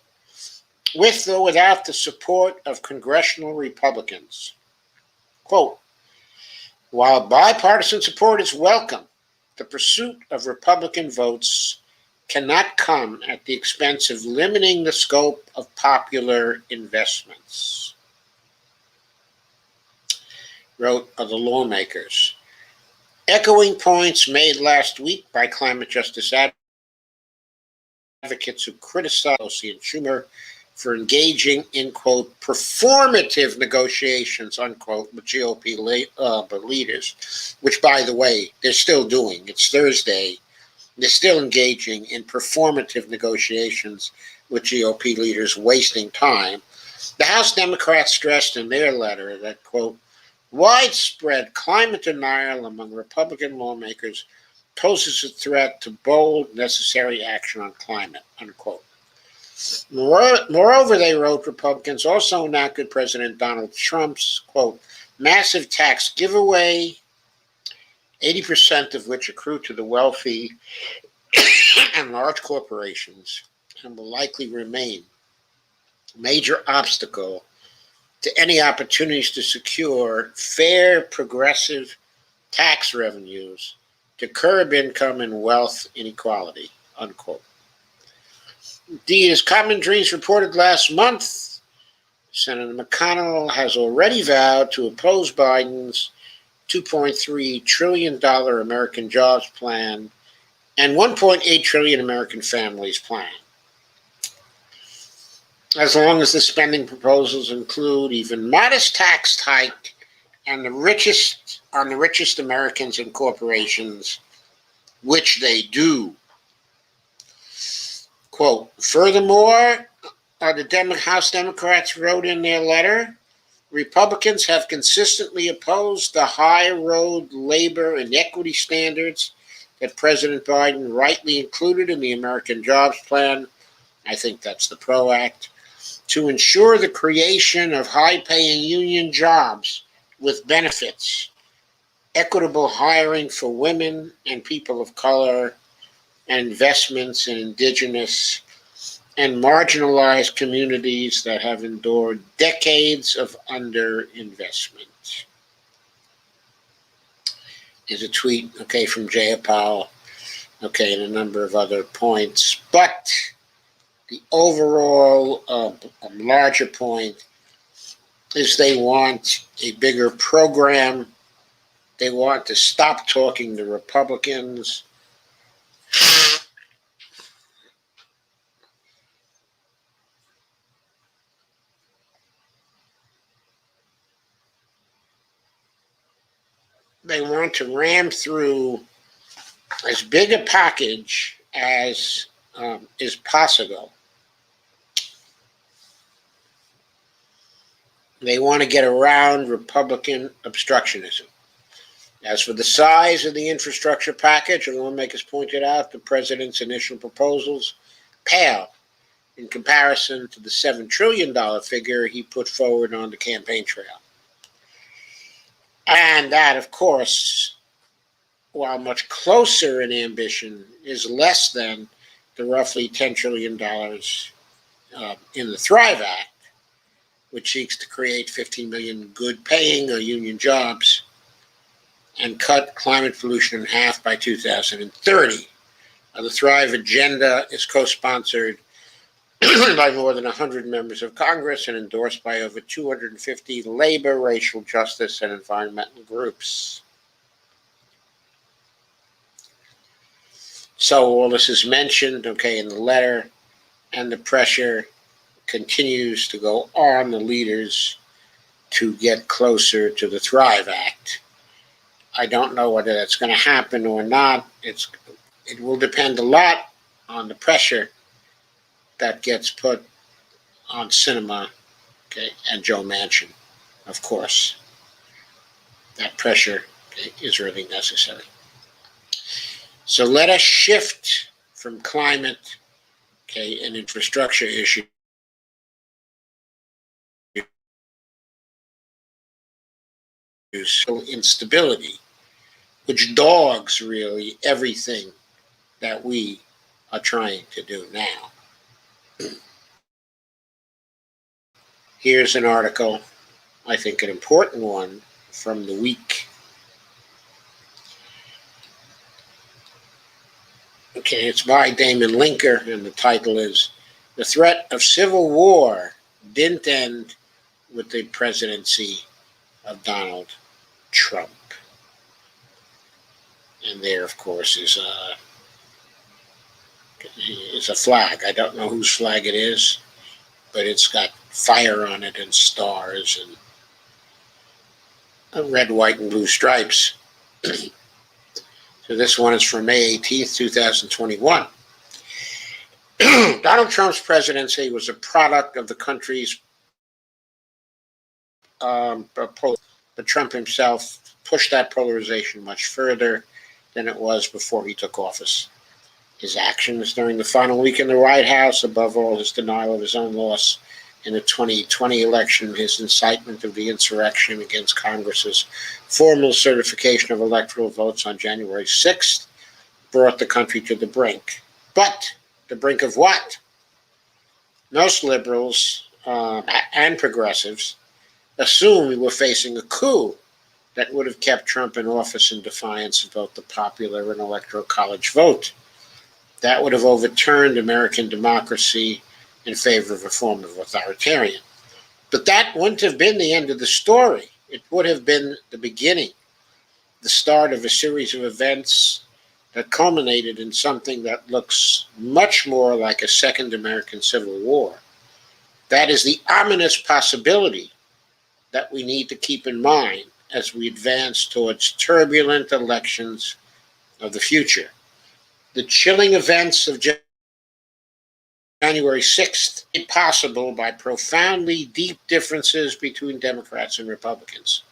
with or without the support of congressional Republicans. Quote, while bipartisan support is welcome, the pursuit of Republican votes cannot come at the expense of limiting the scope of popular investments, wrote the lawmakers, echoing points made last week by climate justice advocates who criticized Pelosi and Schumer for engaging in, quote, performative negotiations, unquote, with GOP leaders, which, by the way, they're still doing. It's Thursday. They're still engaging in performative negotiations with GOP leaders, wasting time. The House Democrats stressed in their letter that, quote, widespread climate denial among Republican lawmakers poses a threat to bold, necessary action on climate, unquote. Moreover, they wrote, Republicans also enacted President Donald Trump's, quote, massive tax giveaway, 80% of which accrue to the wealthy and large corporations, and will likely remain a major obstacle to any opportunities to secure fair, progressive tax revenues to curb income and wealth inequality, unquote. Indeed, as Common Dreams reported last month, Senator McConnell has already vowed to oppose Biden's $2.3 trillion American Jobs Plan and $1.8 trillion American Families Plan, as long as the spending proposals include even modest tax hike on the richest Americans and corporations, which they do. Quote, furthermore, the House Democrats wrote in their letter, Republicans have consistently opposed the high road labor and equity standards that President Biden rightly included in the American Jobs Plan. I think that's the PRO Act, to ensure the creation of high-paying union jobs with benefits, equitable hiring for women and people of color, and investments in indigenous and marginalized communities that have endured decades of underinvestment. There's a tweet, okay, from Jaya Powell, okay, and a number of other points. But the overall larger point is they want a bigger program. They want to stop talking to Republicans. They want to ram through as big a package as is possible. They want to get around Republican obstructionism. As for the size of the infrastructure package, the lawmakers pointed out the president's initial proposals pale in comparison to the $7 trillion figure he put forward on the campaign trail. And that, of course, while much closer in ambition, is less than the roughly $10 trillion in the Thrive Act, which seeks to create 15 million good-paying or union jobs and cut climate pollution in half by 2030. The Thrive agenda is co-sponsored by more than 100 members of Congress and endorsed by over 250 labor, racial justice, and environmental groups. So all this is mentioned, in the letter, and the pressure continues to go on the leaders to get closer to the Thrive Act. I don't know whether that's going to happen or not. It will depend a lot on the pressure that gets put on Sinema, and Joe Manchin, of course. That pressure is really necessary. So let us shift from climate, and infrastructure issues to instability, which dogs really everything that we are trying to do now. Here's an article, I think an important one, from the week. It's by Damon Linker, and the title is "The Threat of Civil War Didn't End with the Presidency of Donald Trump." And there, of course, is a flag. I don't know whose flag it is, but it's got fire on it and stars and red, white, and blue stripes. So this one is from May 18th, 2021. Donald Trump's presidency was a product of the country's but Trump himself pushed that polarization much further than it was before he took office. His actions during the final week in the White House, above all his denial of his own loss in the 2020 election, his incitement of the insurrection against Congress's formal certification of electoral votes on January 6th, brought the country to the brink. But the brink of what? Most liberals and progressives assumed we were facing a coup that would have kept Trump in office in defiance of both the popular and electoral college vote. That would have overturned American democracy in favor of a form of authoritarian. But that wouldn't have been the end of the story. It would have been the beginning, the start of a series of events that culminated in something that looks much more like a second American Civil War. That is the ominous possibility that we need to keep in mind as we advance towards turbulent elections of the future. The chilling events of January 6th made possible by profoundly deep differences between Democrats and Republicans,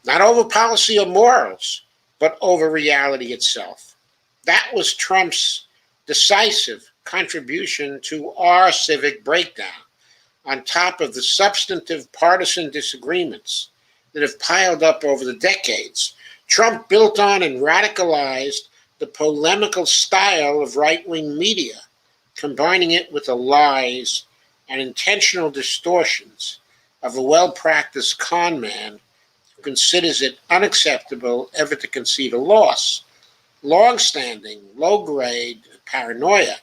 not over policy or morals, but over reality itself. That was Trump's decisive contribution to our civic breakdown, on top of the substantive partisan disagreements that have piled up over the decades. Trump built on and radicalized the polemical style of right-wing media, combining it with the lies and intentional distortions of a well-practiced con man who considers it unacceptable ever to concede a loss. Long-standing, low-grade paranoia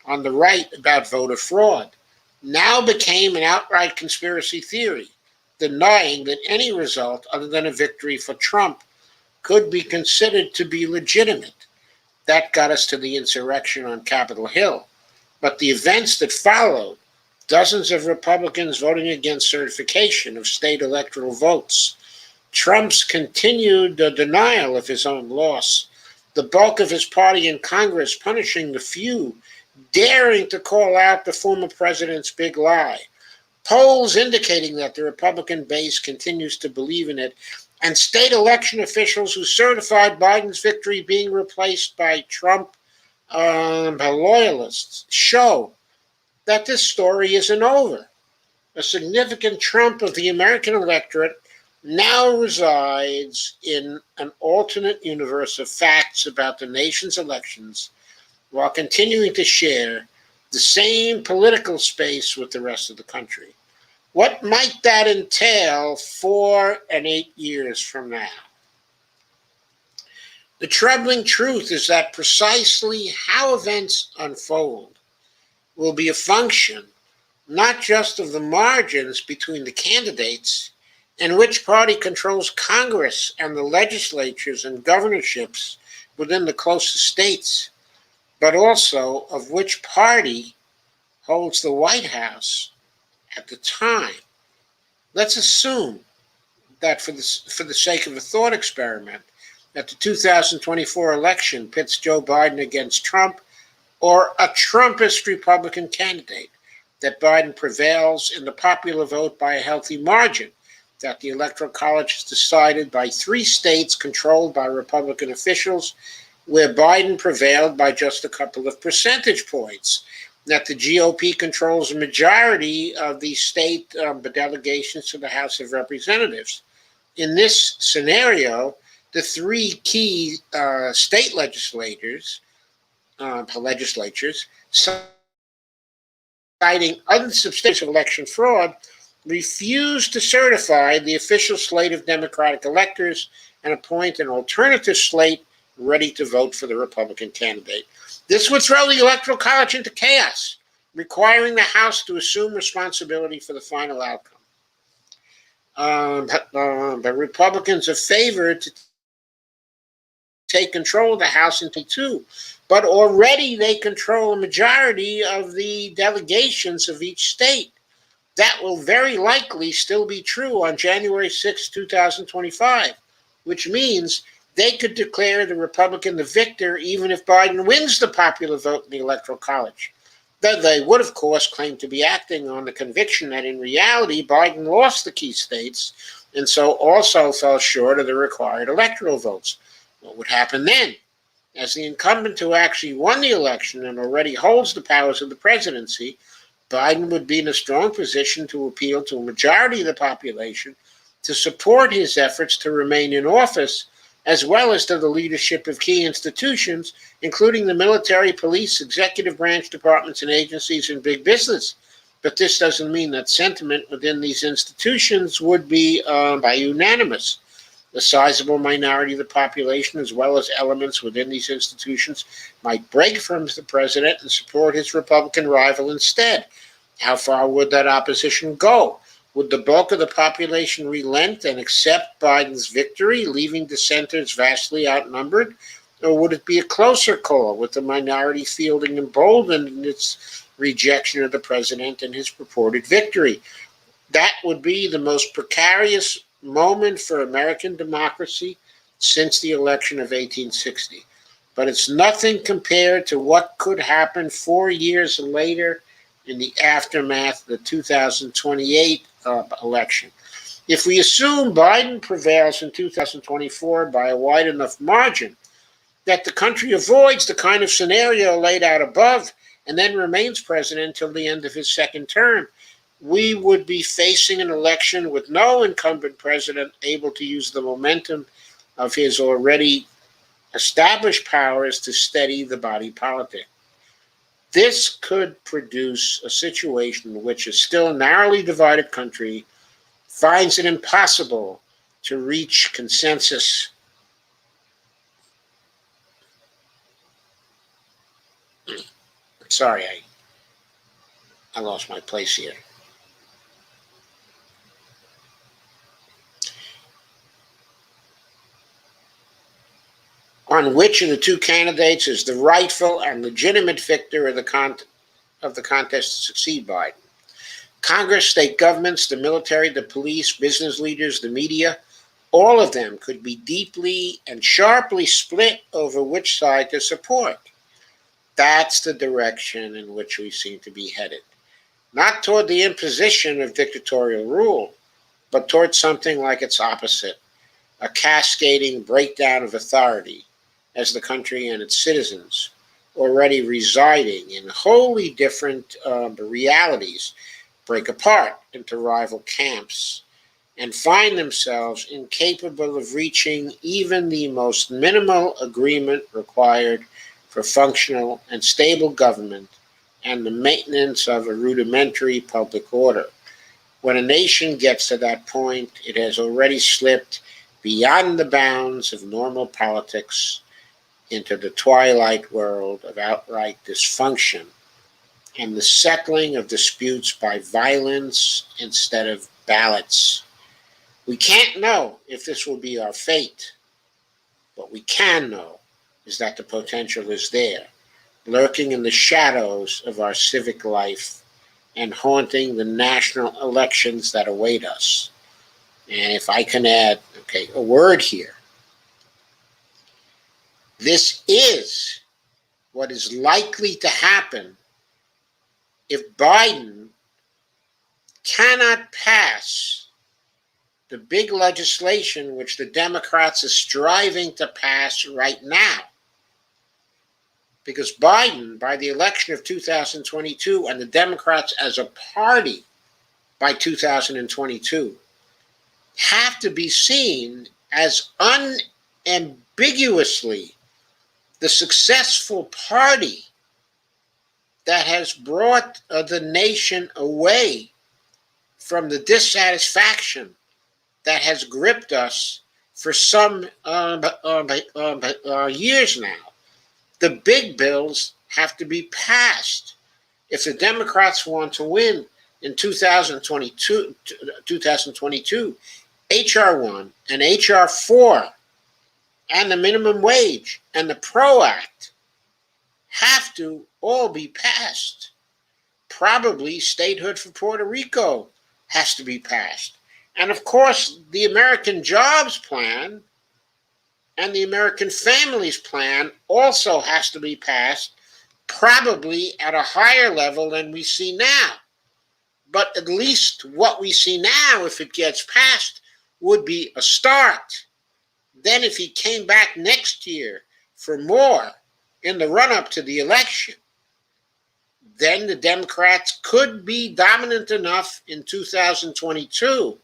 on the right about voter fraud now became an outright conspiracy theory, denying that any result other than a victory for Trump could be considered to be legitimate. That got us to the insurrection on Capitol Hill. But the events that followed, dozens of Republicans voting against certification of state electoral votes, Trump's continued denial of his own loss, the bulk of his party in Congress punishing the few, daring to call out the former president's big lie, polls indicating that the Republican base continues to believe in it, and state election officials who certified Biden's victory being replaced by Trump loyalists show that this story isn't over. A significant Trump of the American electorate now resides in an alternate universe of facts about the nation's elections, while continuing to share the same political space with the rest of the country. What might that entail 4 and 8 years from now? The troubling truth is that precisely how events unfold will be a function not just of the margins between the candidates and which party controls Congress and the legislatures and governorships within the closest states, but also of which party holds the White House at the time. Let's assume that for the sake of a thought experiment, that the 2024 election pits Joe Biden against Trump or a Trumpist Republican candidate, that Biden prevails in the popular vote by a healthy margin, that the Electoral College is decided by 3 states controlled by Republican officials, where Biden prevailed by just a couple of percentage points, that the GOP controls a majority of the state delegations to the House of Representatives. In this scenario, the 3 key state legislatures, citing unsubstantial election fraud, refused to certify the official slate of Democratic electors and appoint an alternative slate ready to vote for the Republican candidate. This would throw the Electoral College into chaos, requiring the House to assume responsibility for the final outcome. The Republicans are favored to take control of the House in 2022, but already they control a majority of the delegations of each state. That will very likely still be true on January 6, 2025, which means they could declare the Republican the victor even if Biden wins the popular vote in the Electoral College. Though they would, of course, claim to be acting on the conviction that in reality Biden lost the key states and so also fell short of the required electoral votes. What would happen then? As the incumbent who actually won the election and already holds the powers of the presidency, Biden would be in a strong position to appeal to a majority of the population to support his efforts to remain in office, as well as to the leadership of key institutions, including the military, police, executive branch departments and agencies, and big business. But this doesn't mean that sentiment within these institutions would be by unanimous. The sizable minority of the population, as well as elements within these institutions, might break from the president and support his Republican rival instead. How far would that opposition go? Would the bulk of the population relent and accept Biden's victory, leaving dissenters vastly outnumbered? Or would it be a closer call, with the minority feeling emboldened in its rejection of the president and his purported victory? That would be the most precarious moment for American democracy since the election of 1860. But it's nothing compared to what could happen 4 years later in the aftermath of the 2028 election. If we assume Biden prevails in 2024 by a wide enough margin that the country avoids the kind of scenario laid out above and then remains president until the end of his second term, we would be facing an election with no incumbent president able to use the momentum of his already established powers to steady the body politic. This could produce a situation in which a still narrowly divided country finds it impossible to reach consensus. Sorry, I lost my place here. On which of the 2 candidates is the rightful and legitimate victor of the contest to succeed Biden. Congress, state governments, the military, the police, business leaders, the media, all of them could be deeply and sharply split over which side to support. That's the direction in which we seem to be headed. Not toward the imposition of dictatorial rule, but toward something like its opposite, a cascading breakdown of authority, as the country and its citizens, already residing in wholly different realities, break apart into rival camps and find themselves incapable of reaching even the most minimal agreement required for functional and stable government and the maintenance of a rudimentary public order. When a nation gets to that point, it has already slipped beyond the bounds of normal politics into the twilight world of outright dysfunction and the settling of disputes by violence instead of ballots. We can't know if this will be our fate. What we can know is that the potential is there, lurking in the shadows of our civic life and haunting the national elections that await us. And if I can add, a word here, this is what is likely to happen if Biden cannot pass the big legislation which the Democrats are striving to pass right now. Because Biden, by the election of 2022, and the Democrats as a party by 2022, have to be seen as unambiguously the successful party that has brought the nation away from the dissatisfaction that has gripped us for some years now. The big bills have to be passed. If the Democrats want to win in 2022, H.R. 1 and H.R. 4 and the minimum wage and the PRO Act have to all be passed. Probably statehood for Puerto Rico has to be passed. And of course, the American Jobs Plan and the American Families Plan also has to be passed, probably at a higher level than we see now. But at least what we see now, if it gets passed, would be a start. Then if he came back next year for more in the run-up to the election, then the Democrats could be dominant enough in 2022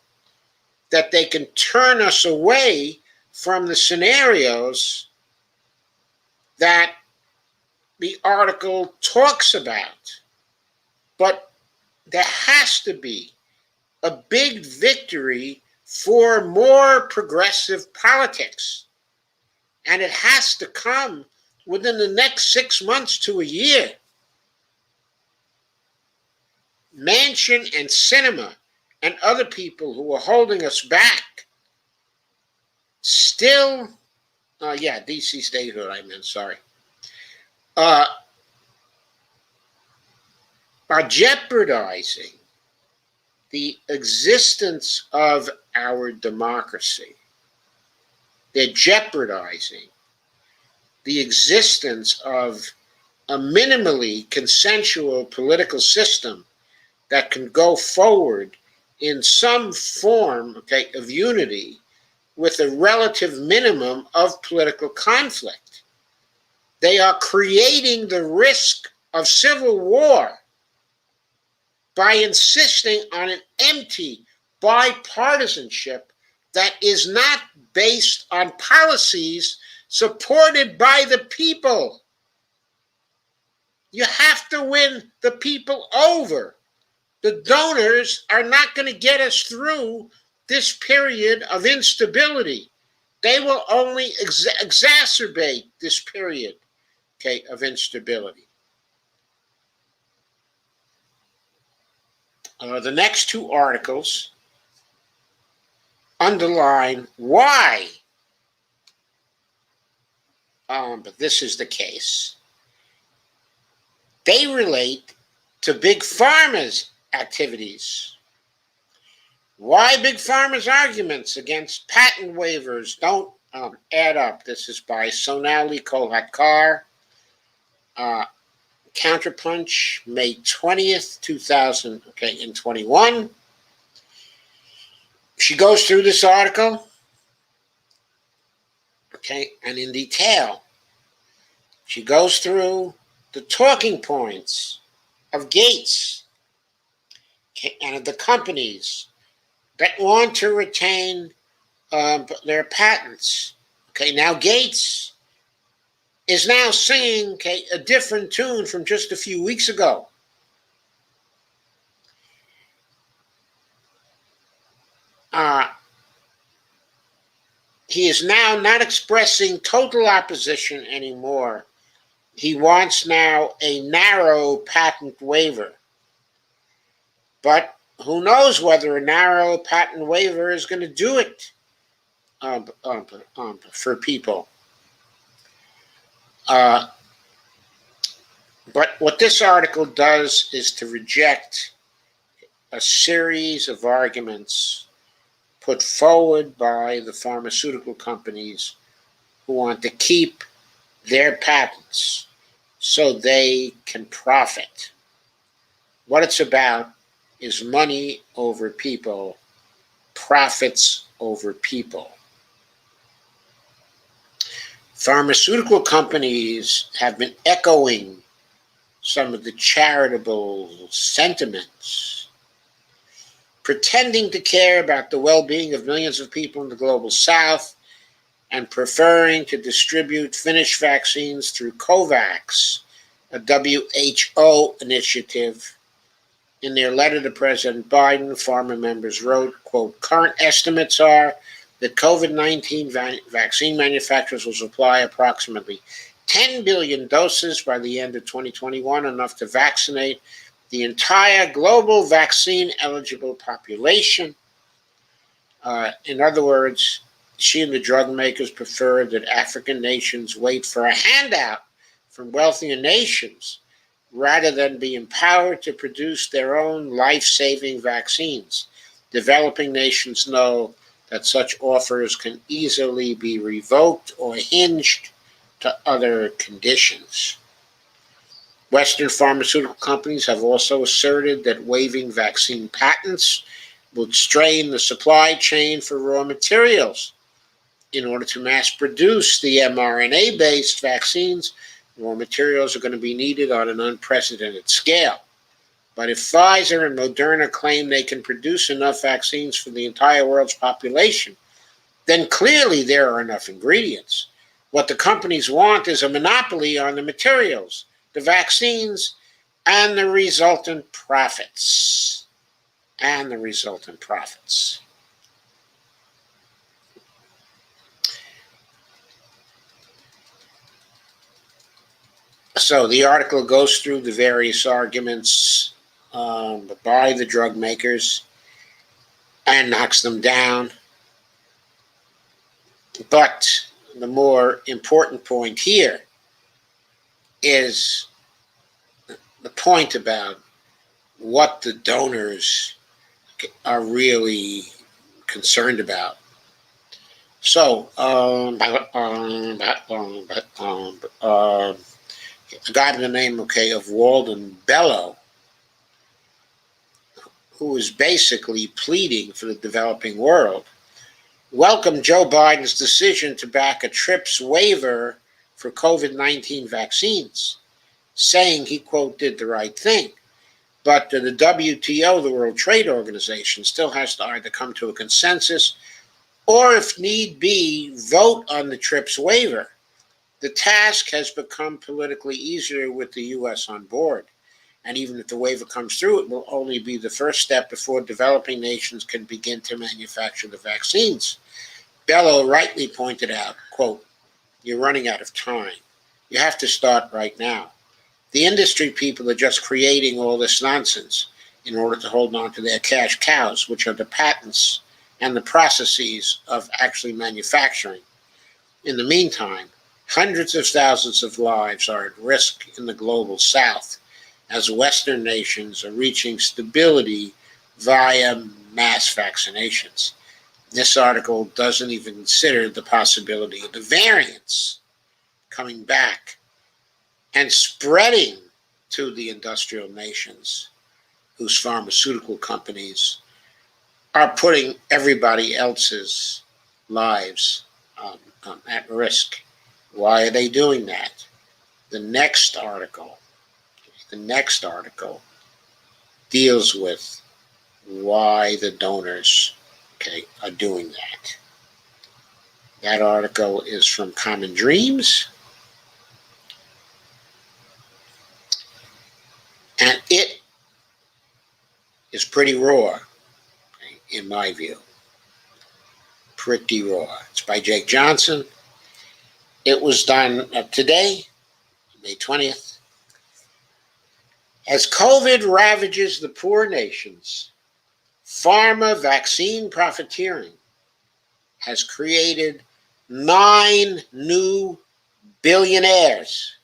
that they can turn us away from the scenarios that the article talks about. But there has to be a big victory for more progressive politics. And it has to come within the next 6 months to a year. Manchin and Sinema and other people who are holding us back still, DC statehood, are jeopardizing the existence of our democracy. They're jeopardizing the existence of a minimally consensual political system that can go forward in some form, of unity with a relative minimum of political conflict. They are creating the risk of civil war by insisting on an empty bipartisanship that is not based on policies supported by the people. You have to win the people over. The donors are not going to get us through this period of instability. They will only exacerbate this period, of instability. The next two articles underline why, but this is the case. They relate to Big Pharma's activities. Why Big Pharma's arguments against patent waivers don't add up. This is by Sonali Kolhatkar. Counterpunch, May 20th, 2021. She goes through this article, and in detail, she goes through the talking points of Gates and of the companies that want to retain their patents. Now Gates is now singing a different tune from just a few weeks ago. He is now not expressing total opposition anymore He wants now a narrow patent waiver. But who knows whether a narrow patent waiver is going to do it for people. But what this article does is to reject a series of arguments put forward by the pharmaceutical companies who want to keep their patents so they can profit. What it's about is money over people, profits over people. Pharmaceutical companies have been echoing some of the charitable sentiments, pretending to care about the well-being of millions of people in the global south and preferring to distribute finished vaccines through COVAX, a WHO initiative. In their letter to President Biden, pharma members wrote, quote, current estimates are that COVID-19 vaccine manufacturers will supply approximately 10 billion doses by the end of 2021, enough to vaccinate the entire global vaccine-eligible population. In other words, she and the drug makers prefer that African nations wait for a handout from wealthier nations rather than be empowered to produce their own life-saving vaccines. Developing nations know that such offers can easily be revoked or hinged to other conditions. Western pharmaceutical companies have also asserted that waiving vaccine patents would strain the supply chain for raw materials. In order to mass produce the mRNA-based vaccines, raw materials are going to be needed on an unprecedented scale. But if Pfizer and Moderna claim they can produce enough vaccines for the entire world's population, then clearly there are enough ingredients. What the companies want is a monopoly on the materials, the vaccines, and the resultant profits. So the article goes through the various arguments by the drug makers and knocks them down. But the more important point here is the point about what the donors are really concerned about. So, a guy by the name, of Walden Bellow, who is basically pleading for the developing world, welcomed Joe Biden's decision to back a TRIPS waiver for COVID-19 vaccines, saying he, quote, did the right thing. But the WTO, the World Trade Organization, still has to either come to a consensus or, if need be, vote on the TRIPS waiver. The task has become politically easier with the U.S. on board. And even if the waiver comes through, it will only be the first step before developing nations can begin to manufacture the vaccines. Bellow rightly pointed out, quote, you're running out of time. You have to start right now. The industry people are just creating all this nonsense in order to hold on to their cash cows, which are the patents and the processes of actually manufacturing. In the meantime, hundreds of thousands of lives are at risk in the global south as Western nations are reaching stability via mass vaccinations. This article doesn't even consider the possibility of the variants coming back and spreading to the industrial nations whose pharmaceutical companies are putting everybody else's lives at risk. Why are they doing that? The next article deals with why the donors, are doing that. That article is from Common Dreams, and it is pretty raw, in my view. Pretty raw. It's by Jake Johnson. It was done today, May 20th. As COVID ravages the poor nations, pharma vaccine profiteering has created 9 new billionaires.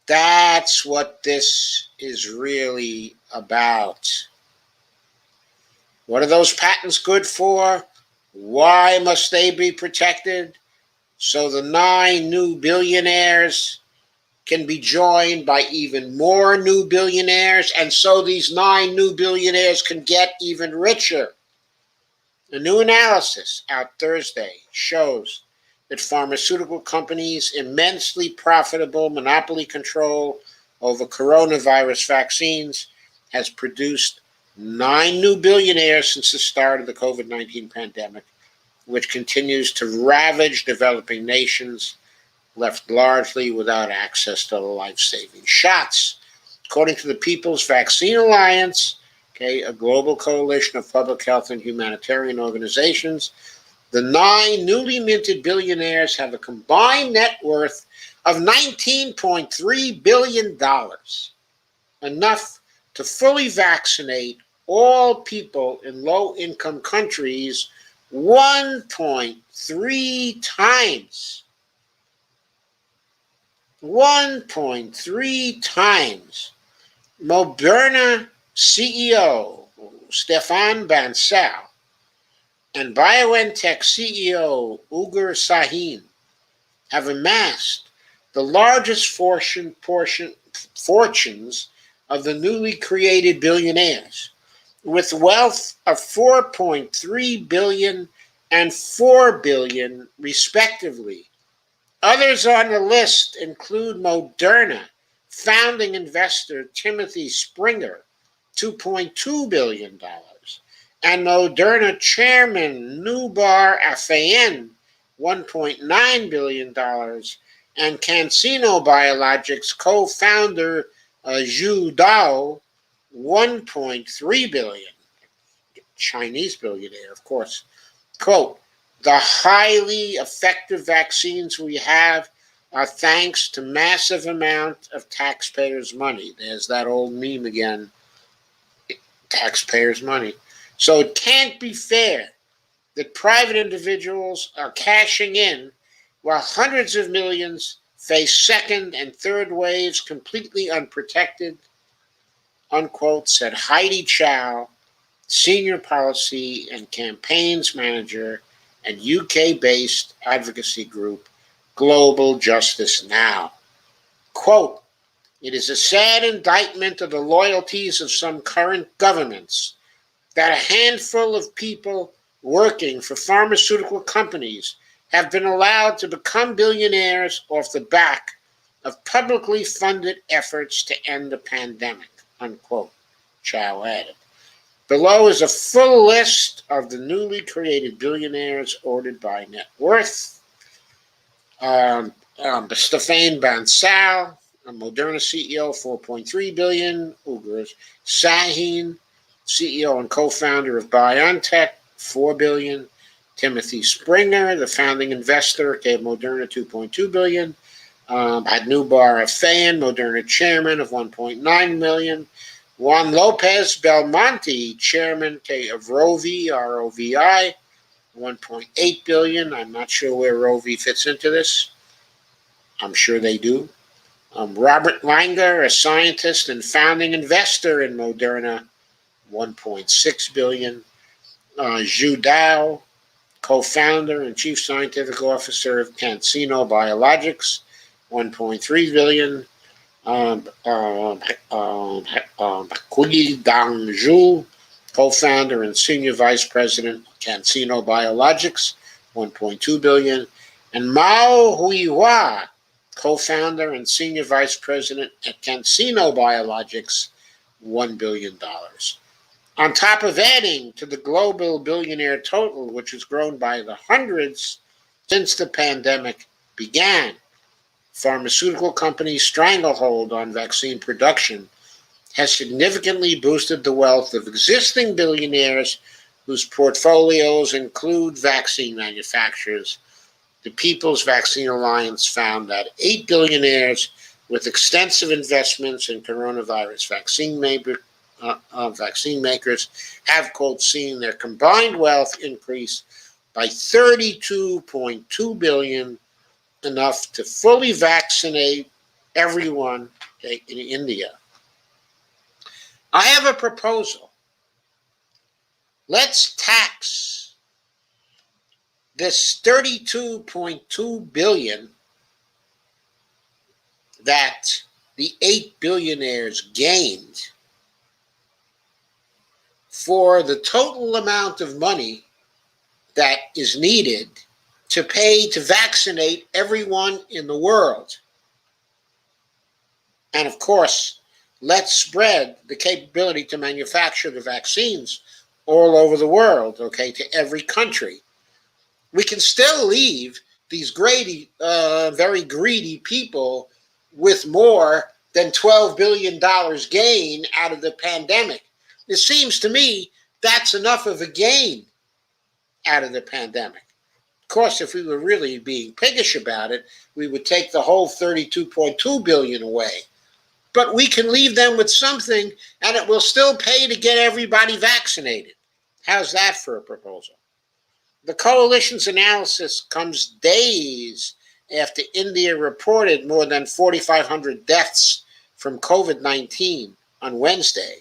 That's what this is really about. What are those patents good for? Why must they be protected? So the 9 new billionaires can be joined by even more new billionaires, and so these 9 new billionaires can get even richer. A new analysis out Thursday shows that pharmaceutical companies' immensely profitable monopoly control over coronavirus vaccines has produced 9 new billionaires since the start of the COVID-19 pandemic, which continues to ravage developing nations left largely without access to the life-saving shots. According to the People's Vaccine Alliance, a global coalition of public health and humanitarian organizations, the 9 newly minted billionaires have a combined net worth of $19.3 billion, enough to fully vaccinate all people in low-income countries 1.3 times. 1.3 times. Moderna CEO Stefan Bancel and BioNTech CEO Ugur Sahin have amassed the largest fortunes of the newly created billionaires, with wealth of $4.3 billion and $4 billion, respectively. Others on the list include Moderna founding investor Timothy Springer, $2.2 billion, and Moderna chairman Noubar Afeyan, $1.9 billion, and CanSino Biologics co-founder Zhu Dao, $1.3 billion. Chinese billionaire, of course. Quote, "The highly effective vaccines we have are thanks to massive amount of taxpayers' money." There's that old meme again, taxpayers' money. "So it can't be fair that private individuals are cashing in while hundreds of millions face second and third waves completely unprotected," unquote, said Heidi Chow, senior policy and campaigns manager and UK-based advocacy group Global Justice Now. Quote, "It is a sad indictment of the loyalties of some current governments that a handful of people working for pharmaceutical companies have been allowed to become billionaires off the back of publicly funded efforts to end the pandemic," unquote, Chow added. Below is a full list of the newly created billionaires ordered by net worth. Stefan Bancel, a Moderna CEO, $4.3 billion. Ugur Sahin, CEO and co-founder of BioNTech, $4 billion. Timothy Springer, the founding investor, gave Moderna $2.2 billion. Noubar Afeyan, Moderna chairman, of $1.9 million. Juan Lopez Belmonte, chairman of Rovi, ROVI, $1.8 billion. I'm not sure where Rovi fits into this. I'm sure they do. Robert Langer, a scientist and founding investor in Moderna, $1.6 billion. Zhu Dao, co-founder and chief scientific officer of CanSino Biologics, $1.3 billion. Kui Dangzhu, co-founder and senior vice president of CanSino Biologics, $1.2 billion. And Mao Huihua, co-founder and senior vice president at CanSino Biologics, $1 billion. On top of adding to the global billionaire total, which has grown by the hundreds since the pandemic began, pharmaceutical companies' stranglehold on vaccine production has significantly boosted the wealth of existing billionaires whose portfolios include vaccine manufacturers. The People's Vaccine Alliance found that 8 billionaires with extensive investments in coronavirus vaccine makers have, quote, seen their combined wealth increase by 32.2 billion, enough to fully vaccinate everyone in India. I have a proposal. Let's tax this 32.2 billion that the 8 billionaires gained for the total amount of money that is needed to pay to vaccinate everyone in the world. And of course, let's spread the capability to manufacture the vaccines all over the world, okay, to every country. We can still leave these very greedy people with more than $12 billion gain out of the pandemic. It seems to me that's enough of a gain out of the pandemic. Of course, if we were really being piggish about it, we would take the whole 32.2 billion away. But we can leave them with something, and it will still pay to get everybody vaccinated. How's that for a proposal? The coalition's analysis comes days after India reported more than 4,500 deaths from COVID-19 on Wednesday,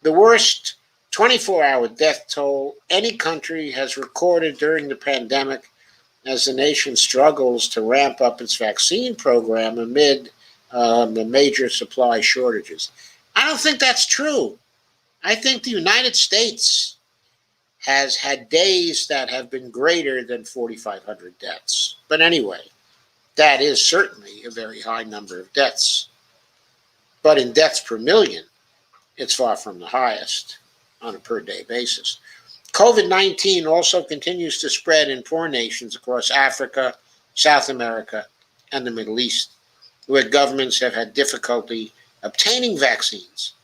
the worst 24-hour death toll any country has recorded during the pandemic, as the nation struggles to ramp up its vaccine program amid the major supply shortages. I don't think that's true. I think the United States has had days that have been greater than 4,500 deaths. But anyway, that is certainly a very high number of deaths. But in deaths per million, it's far from the highest on a per-day basis. COVID-19 also continues to spread in poor nations across Africa, South America, and the Middle East, where governments have had difficulty obtaining vaccines,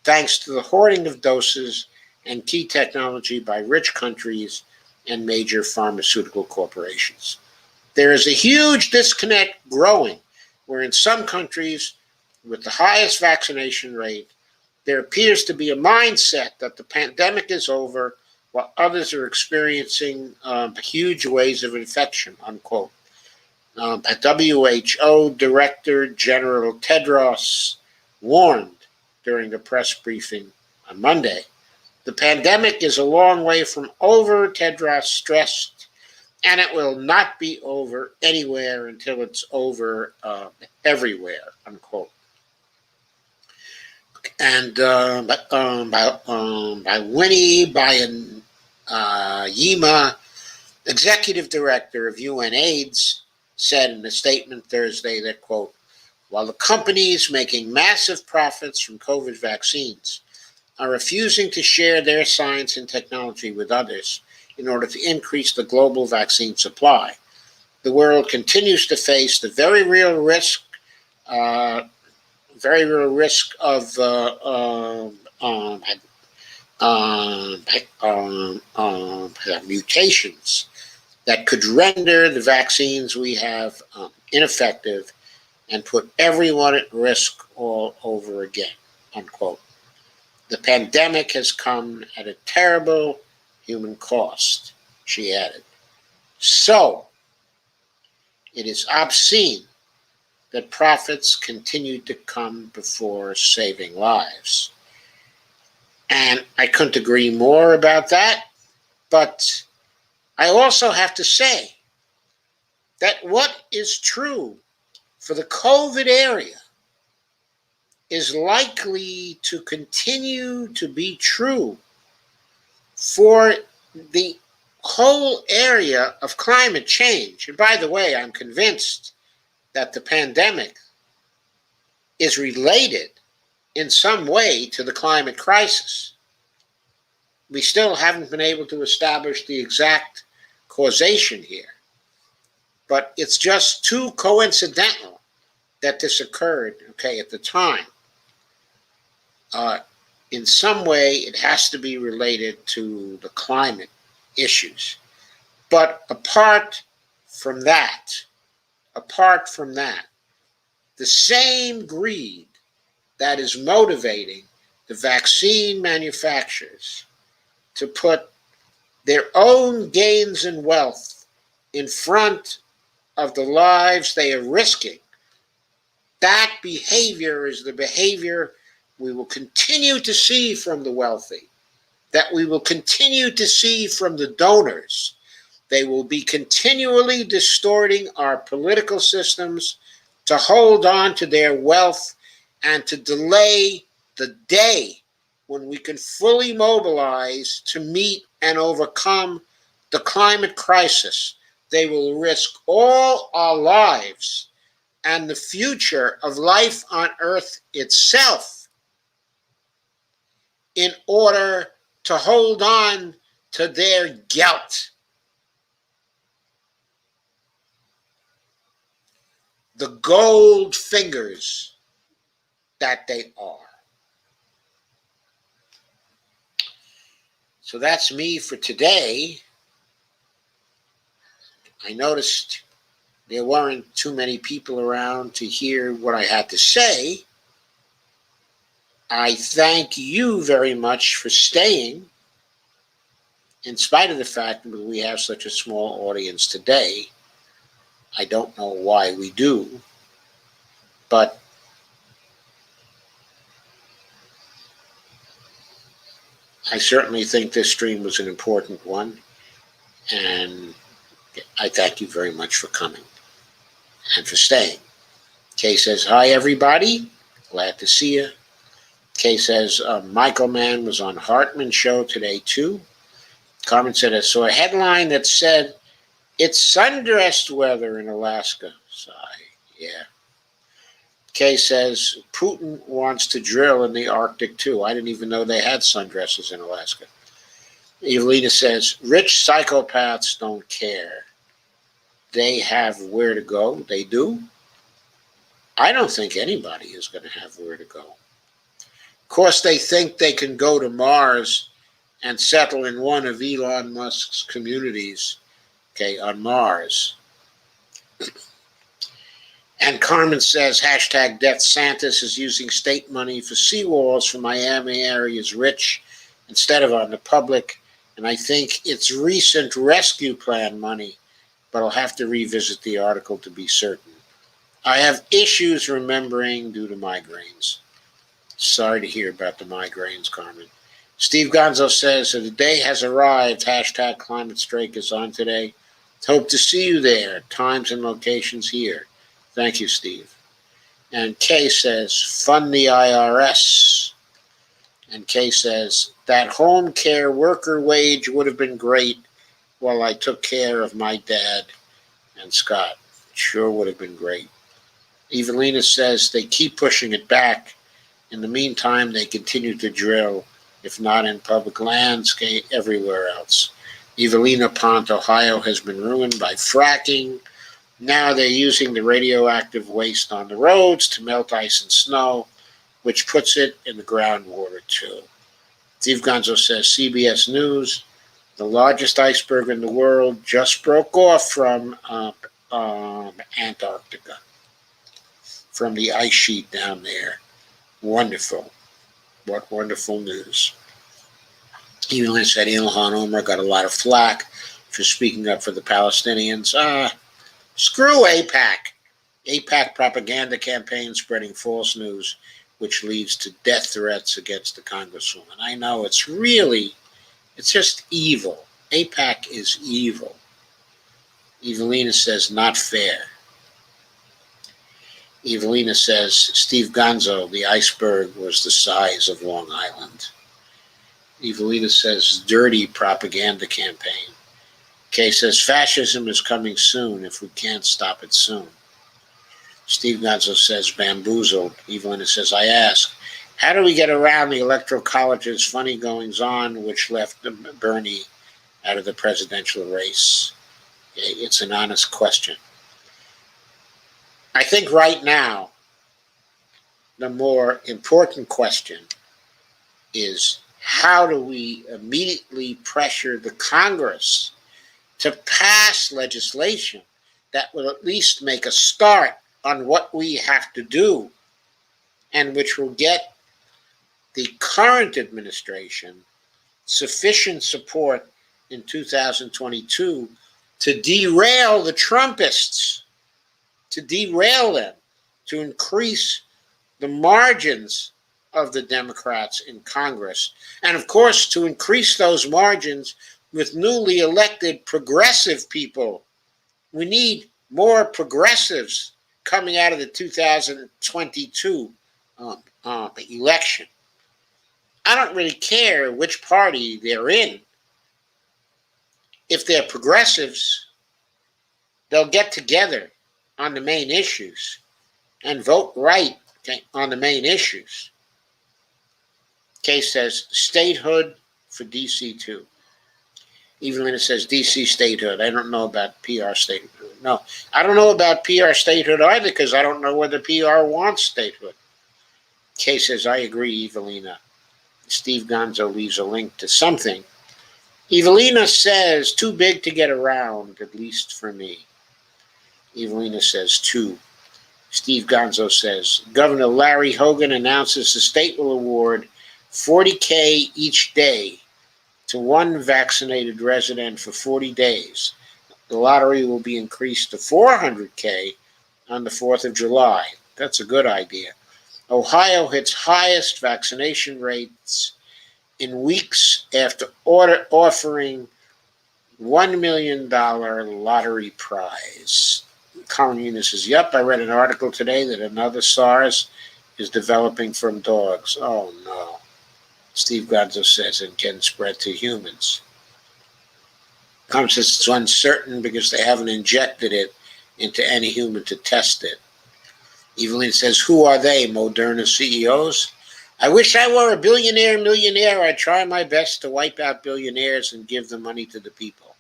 thanks to the hoarding of doses and key technology by rich countries and major pharmaceutical corporations. There is a huge disconnect growing, where in some countries with the highest vaccination rate, there appears to be a mindset that the pandemic is over, while others are experiencing huge waves of infection, unquote. WHO Director General Tedros warned during a press briefing on Monday. The pandemic is a long way from over, Tedros stressed, and it will not be over anywhere until it's over everywhere, unquote. And by Winnie Byanyima, executive director of UN AIDS, said in a statement Thursday that, quote, while the companies making massive profits from COVID vaccines are refusing to share their science and technology with others in order to increase the global vaccine supply, the world continues to face the very real risk of mutations that could render the vaccines we have ineffective and put everyone at risk all over again, unquote. The pandemic has come at a terrible human cost, she added. So, it is obscene that profits continue to come before saving lives. And I couldn't agree more about that, but I also have to say that what is true for the COVID area is likely to continue to be true for the whole area of climate change. And by the way, I'm convinced that the pandemic is related in some way to the climate crisis. We still haven't been able to establish the exact causation here, but it's just too coincidental that this occurred, okay, at the time. In some way, it has to be related to the climate issues. But apart from that, the same greed that is motivating the vaccine manufacturers to put their own gains and wealth in front of the lives they are risking. That behavior is the behavior we will continue to see from the wealthy, that we will continue to see from the donors. They will be continually distorting our political systems to hold on to their wealth and to delay the day when we can fully mobilize to meet and overcome the climate crisis. They will risk all our lives and the future of life on Earth itself in order to hold on to their guilt. The gold fingers that they are. So that's me for today. I noticed there weren't too many people around to hear what I had to say. I thank you very much for staying, in spite of the fact that we have such a small audience today. I don't know why we do, but I certainly think this stream was an important one, and I thank you very much for coming and for staying. Kay says, hi, everybody. Glad to see you. Kay says, Michael Mann was on Hartman's show today, too. Carmen said, I saw a headline that said, it's sundress weather in Alaska. Sigh, yeah. Kay says, Putin wants to drill in the Arctic, too. I didn't even know they had sundresses in Alaska. Evelina says, rich psychopaths don't care. They have where to go. They do. I don't think anybody is going to have where to go. Of course, they think they can go to Mars and settle in one of Elon Musk's communities, okay, on Mars. And Carmen says, hashtag Death Santis is using state money for seawalls for Miami area's rich instead of on the public. And I think it's recent rescue plan money, but I'll have to revisit the article to be certain. I have issues remembering due to migraines. Sorry to hear about the migraines, Carmen. Steve Gonzo says, so the day has arrived. Hashtag Climate Strike is on today. Hope to see you there. Times and locations here. Thank you, Steve. And Kay says, fund the IRS. And Kay says, that home care worker wage would have been great while I took care of my dad and Scott. Sure would have been great. Evelina says, they keep pushing it back. In the meantime, they continue to drill, if not in public lands, everywhere else. Evelina Pont, Ohio has been ruined by fracking. Now they're using the radioactive waste on the roads to melt ice and snow, which puts it in the groundwater too. Steve Gonzo says, CBS News, the largest iceberg in the world just broke off from Antarctica, from the ice sheet down there. Wonderful. What wonderful news. Even said Ilhan Omar got a lot of flack for speaking up for the Palestinians. Screw AIPAC. AIPAC propaganda campaign spreading false news, which leads to death threats against the Congresswoman. I know it's just evil. AIPAC is evil. Evelina says, not fair. Evelina says, Steve Gonzo, the iceberg was the size of Long Island. Evelina says, dirty propaganda campaign. Kay says, fascism is coming soon if we can't stop it soon. Steve Gonzo says, bamboozled. Evelina says, I ask, how do we get around the Electoral College's funny goings-on which left Bernie out of the presidential race? Okay, it's an honest question. I think right now, the more important question is, how do we immediately pressure the Congress to pass legislation that will at least make a start on what we have to do, and which will get the current administration sufficient support in 2022 to derail the Trumpists, to derail them, to increase the margins of the Democrats in Congress, and of course to increase those margins with newly elected progressive people. We need more progressives coming out of the 2022 election. I don't really care which party they're in. If they're progressives, they'll get together on the main issues and vote right on the main issues. Case says statehood for DC too. Evelina says DC statehood. I don't know about PR statehood. No, I don't know about PR statehood either, because I don't know whether PR wants statehood. Case says, I agree, Evelina. Steve Gonzo leaves a link to something. Evelina says, too big to get around, at least for me. Evelina says, two. Steve Gonzo says, Governor Larry Hogan announces the state will award $40,000 each day to one vaccinated resident for 40 days. The lottery will be increased to $400,000 on the 4th of July. That's a good idea. Ohio hits highest vaccination rates in weeks after offering $1 million lottery prize. Colin Eunice says, yep, I read an article today that another SARS is developing from dogs. Oh, no. Steve Gonzo says it can spread to humans. Colin says it's uncertain because they haven't injected it into any human to test it. Evelyn says, who are they, Moderna CEOs? I wish I were a millionaire. I'd try my best to wipe out billionaires and give the money to the people.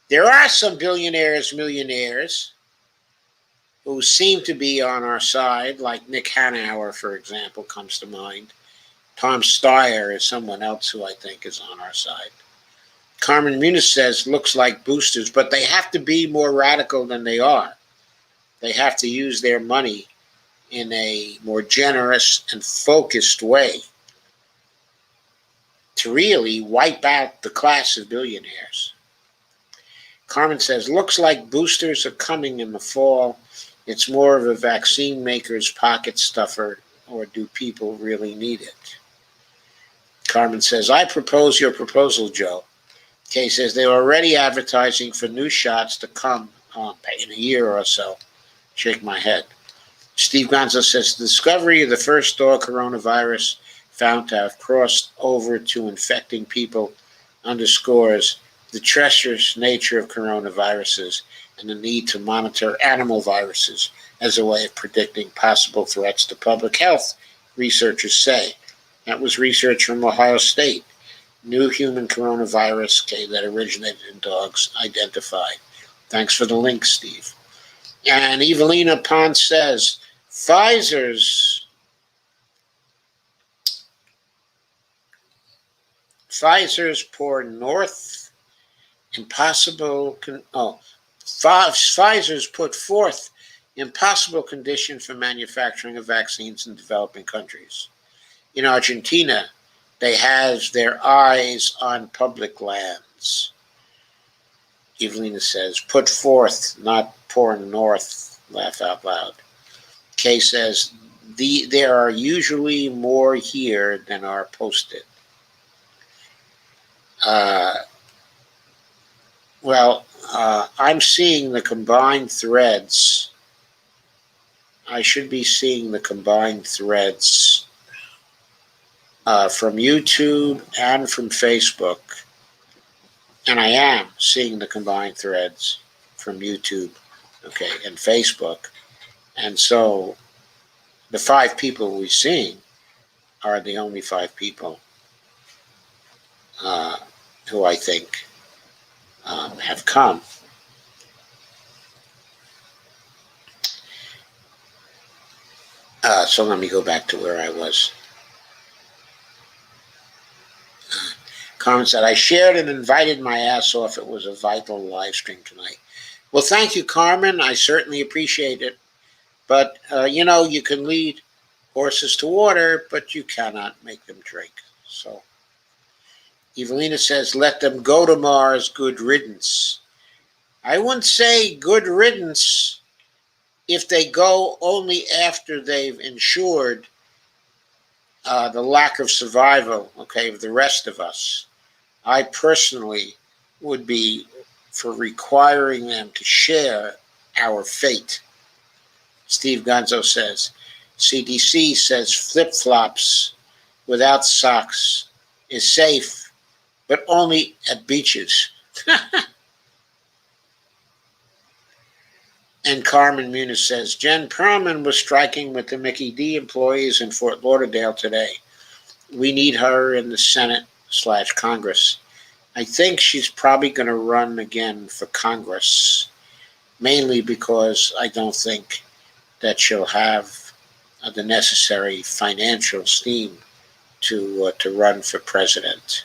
There are some millionaires who seem to be on our side, like Nick Hanauer, for example, comes to mind. Tom Steyer is someone else who I think is on our side. Carmen Muniz says, looks like boosters, but they have to be more radical than they are. They have to use their money in a more generous and focused way to really wipe out the class of billionaires. Carmen says, looks like boosters are coming in the fall. It's more of a vaccine maker's pocket stuffer, or do people really need it? Carmen says, I propose your proposal, Joe. Kay says, they're already advertising for new shots to come in a year or so. Shake my head. Steve Gonzo says, the discovery of the first dog coronavirus found to have crossed over to infecting people underscores the treacherous nature of coronaviruses and the need to monitor animal viruses as a way of predicting possible threats to public health, researchers say. That was research from Ohio State. New human coronavirus that originated in dogs identified. Thanks for the link, Steve. And Evelina Ponce says, Pfizer's poor North Pfizer's put forth impossible condition for manufacturing of vaccines in developing countries. In Argentina, they have their eyes on public lands. Evelina says, put forth, not poor North, laugh out loud. Kay says, there are usually more here than are posted. I'm seeing the combined threads. I should be seeing the combined threads from YouTube and from Facebook. And I am seeing the combined threads from YouTube, and Facebook. And so the 5 people we're seeing are the only 5 people who I think have come. So let me go back to where I was. Carmen said, I shared and invited my ass off. It was a vital live stream tonight. Well, thank you, Carmen. I certainly appreciate it. But, you can lead horses to water, but you cannot make them drink. So Evelina says, let them go to Mars, good riddance. I wouldn't say good riddance if they go only after they've ensured the lack of survival, okay, of the rest of us. I personally would be for requiring them to share our fate. Steve Gonzo says, CDC says flip-flops without socks is safe, but only at beaches. And Carmen Muniz says, Jen Perlman was striking with the Mickey D employees in Fort Lauderdale today. We need her in the Senate/Congress. I think she's probably going to run again for Congress, mainly because I don't think that she'll have the necessary financial steam to run for president.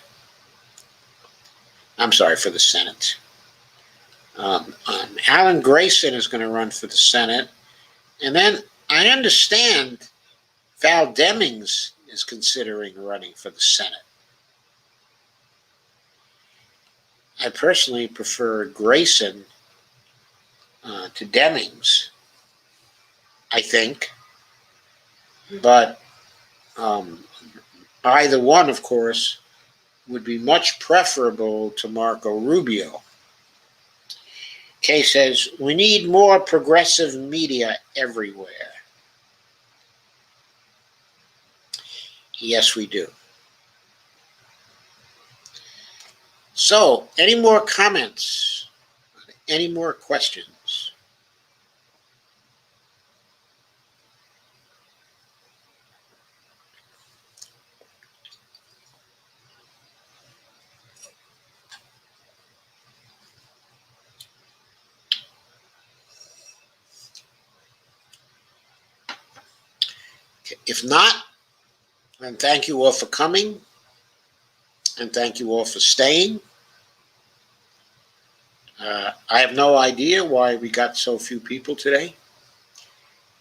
I'm sorry, for the Senate. Alan Grayson is going to run for the Senate. And then I understand Val Demings is considering running for the Senate. I personally prefer Grayson to Demings, I think. But either one, of course, would be much preferable to Marco Rubio. Kay says, we need more progressive media everywhere. Yes, we do. So, any more comments? Any more questions? If not, then thank you all for coming, and thank you all for staying. I have no idea why we got so few people today.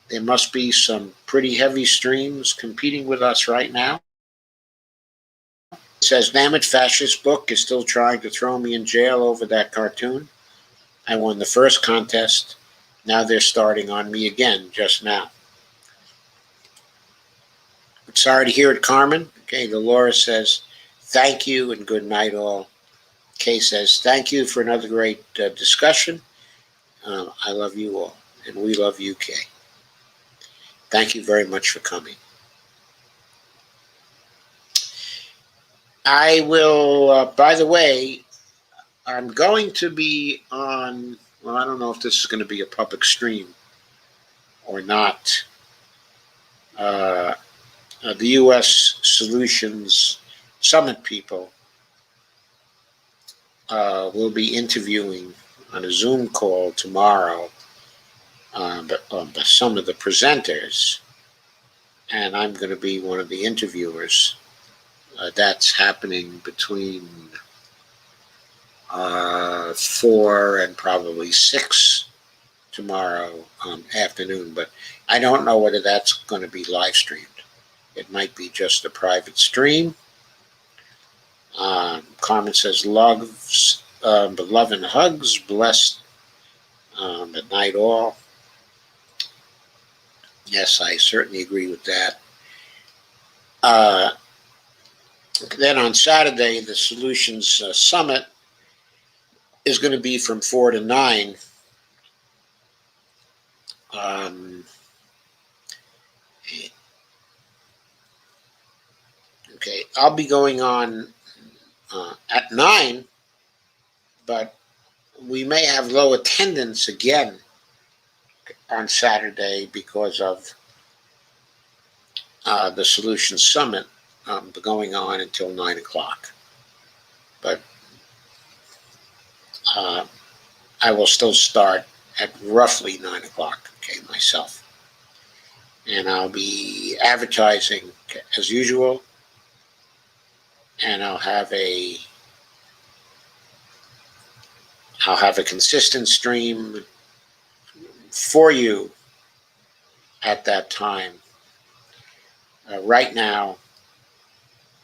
There must be some pretty heavy streams competing with us right now. It says, damn it, fascist book is still trying to throw me in jail over that cartoon. I won the first contest. Now they're starting on me again just now. I'm sorry to hear it, Carmen. Okay, Dolores says, thank you and good night all. Kay says, thank you for another great discussion. I love you all, and we love you, Kay. Thank you very much for coming. I will, by the way, I'm going to be on, well, I don't know if this is going to be a public stream or not. The U.S. Solutions Summit people will be interviewing on a Zoom call tomorrow but some of the presenters, and I'm going to be one of the interviewers. That's happening between 4 and probably 6 tomorrow afternoon, but I don't know whether that's going to be live streamed. It might be just a private stream. Carmen says, loves, love and hugs, blessed at night all. Yes, I certainly agree with that. Then on Saturday, the Solutions Summit is going to be from 4 to 9. Okay, I'll be going on at 9, but we may have low attendance again on Saturday because of the Solutions Summit going on until 9 o'clock. But I will still start at roughly 9 o'clock, okay, myself. And I'll be advertising as usual, and I'll have a consistent stream for you at that time. Right now,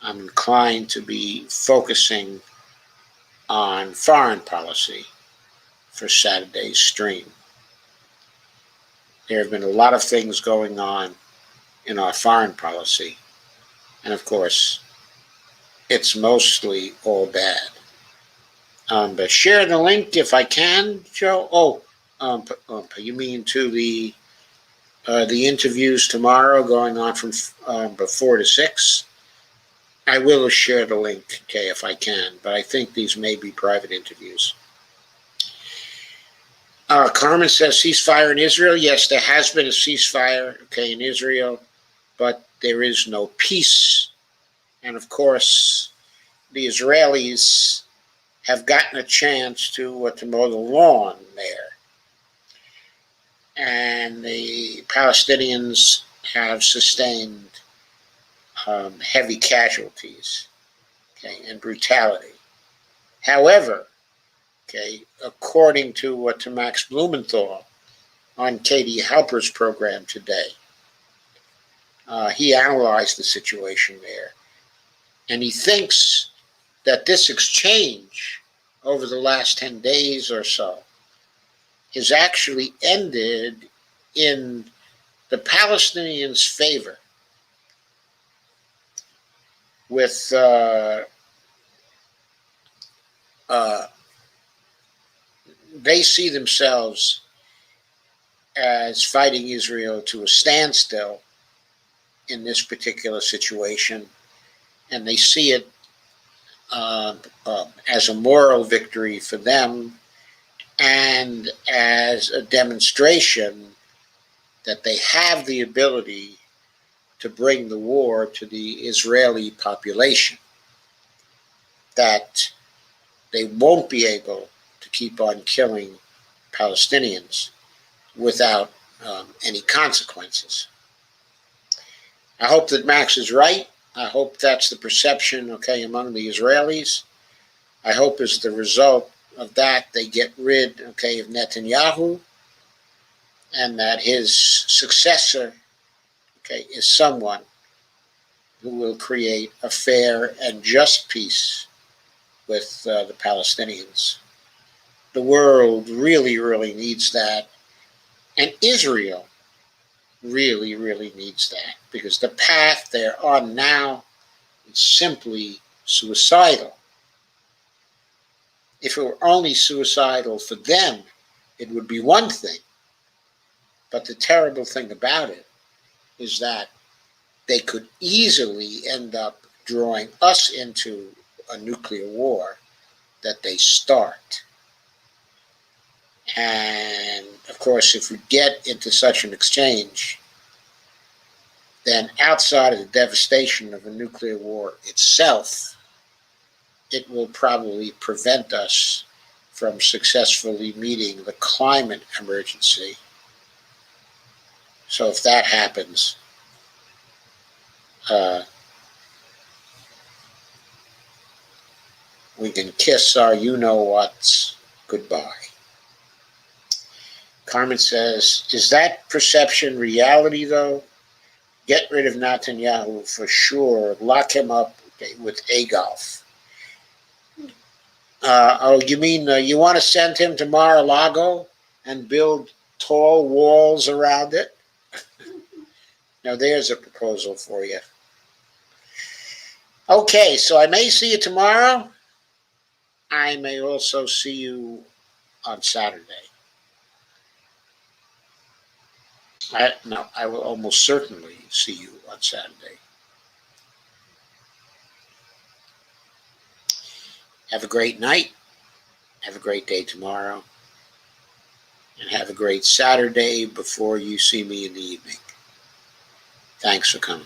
I'm inclined to be focusing on foreign policy for Saturday's stream. There have been a lot of things going on in our foreign policy, and of course, it's mostly all bad. But share the link if I can, Joe. You mean to the interviews tomorrow going on from 4 to 6? I will share the link, okay, if I can, but I think these may be private interviews. Carmen says ceasefire in Israel. Yes, there has been a ceasefire, okay, in Israel, but there is no peace. And of course, the Israelis have gotten a chance to mow the lawn there. And the Palestinians have sustained heavy casualties, okay, and brutality. However, okay, according to Max Blumenthal on Katie Halper's program today, he analyzed the situation there, and he thinks that this exchange over the last 10 days or so has actually ended in the Palestinians' favor, with they see themselves as fighting Israel to a standstill in this particular situation, and they see it as a moral victory for them and as a demonstration that they have the ability to bring the war to the Israeli population, that they won't be able to keep on killing Palestinians without any consequences. I hope that Max is right. I hope that's the perception, okay, among the Israelis. I hope as the result of that they get rid, okay, of Netanyahu, and that his successor, okay, is someone who will create a fair and just peace with the Palestinians. The world really, really needs that. And Israel really, really needs that, because the path they're on now is simply suicidal. If it were only suicidal for them, it would be one thing. But the terrible thing about it is that they could easily end up drawing us into a nuclear war that they start. And of course, if we get into such an exchange, then outside of the devastation of a nuclear war itself, it will probably prevent us from successfully meeting the climate emergency. So if that happens, we can kiss our you-know-whats goodbye. Carmen says, is that perception reality, though? Get rid of Netanyahu for sure. Lock him up with Agolf. You mean you want to send him to Mar-a-Lago and build tall walls around it? Now, there's a proposal for you. Okay, so I may see you tomorrow. I may also see you on Saturday. I will almost certainly see you on Saturday. Have a great night. Have a great day tomorrow. And have a great Saturday before you see me in the evening. Thanks for coming.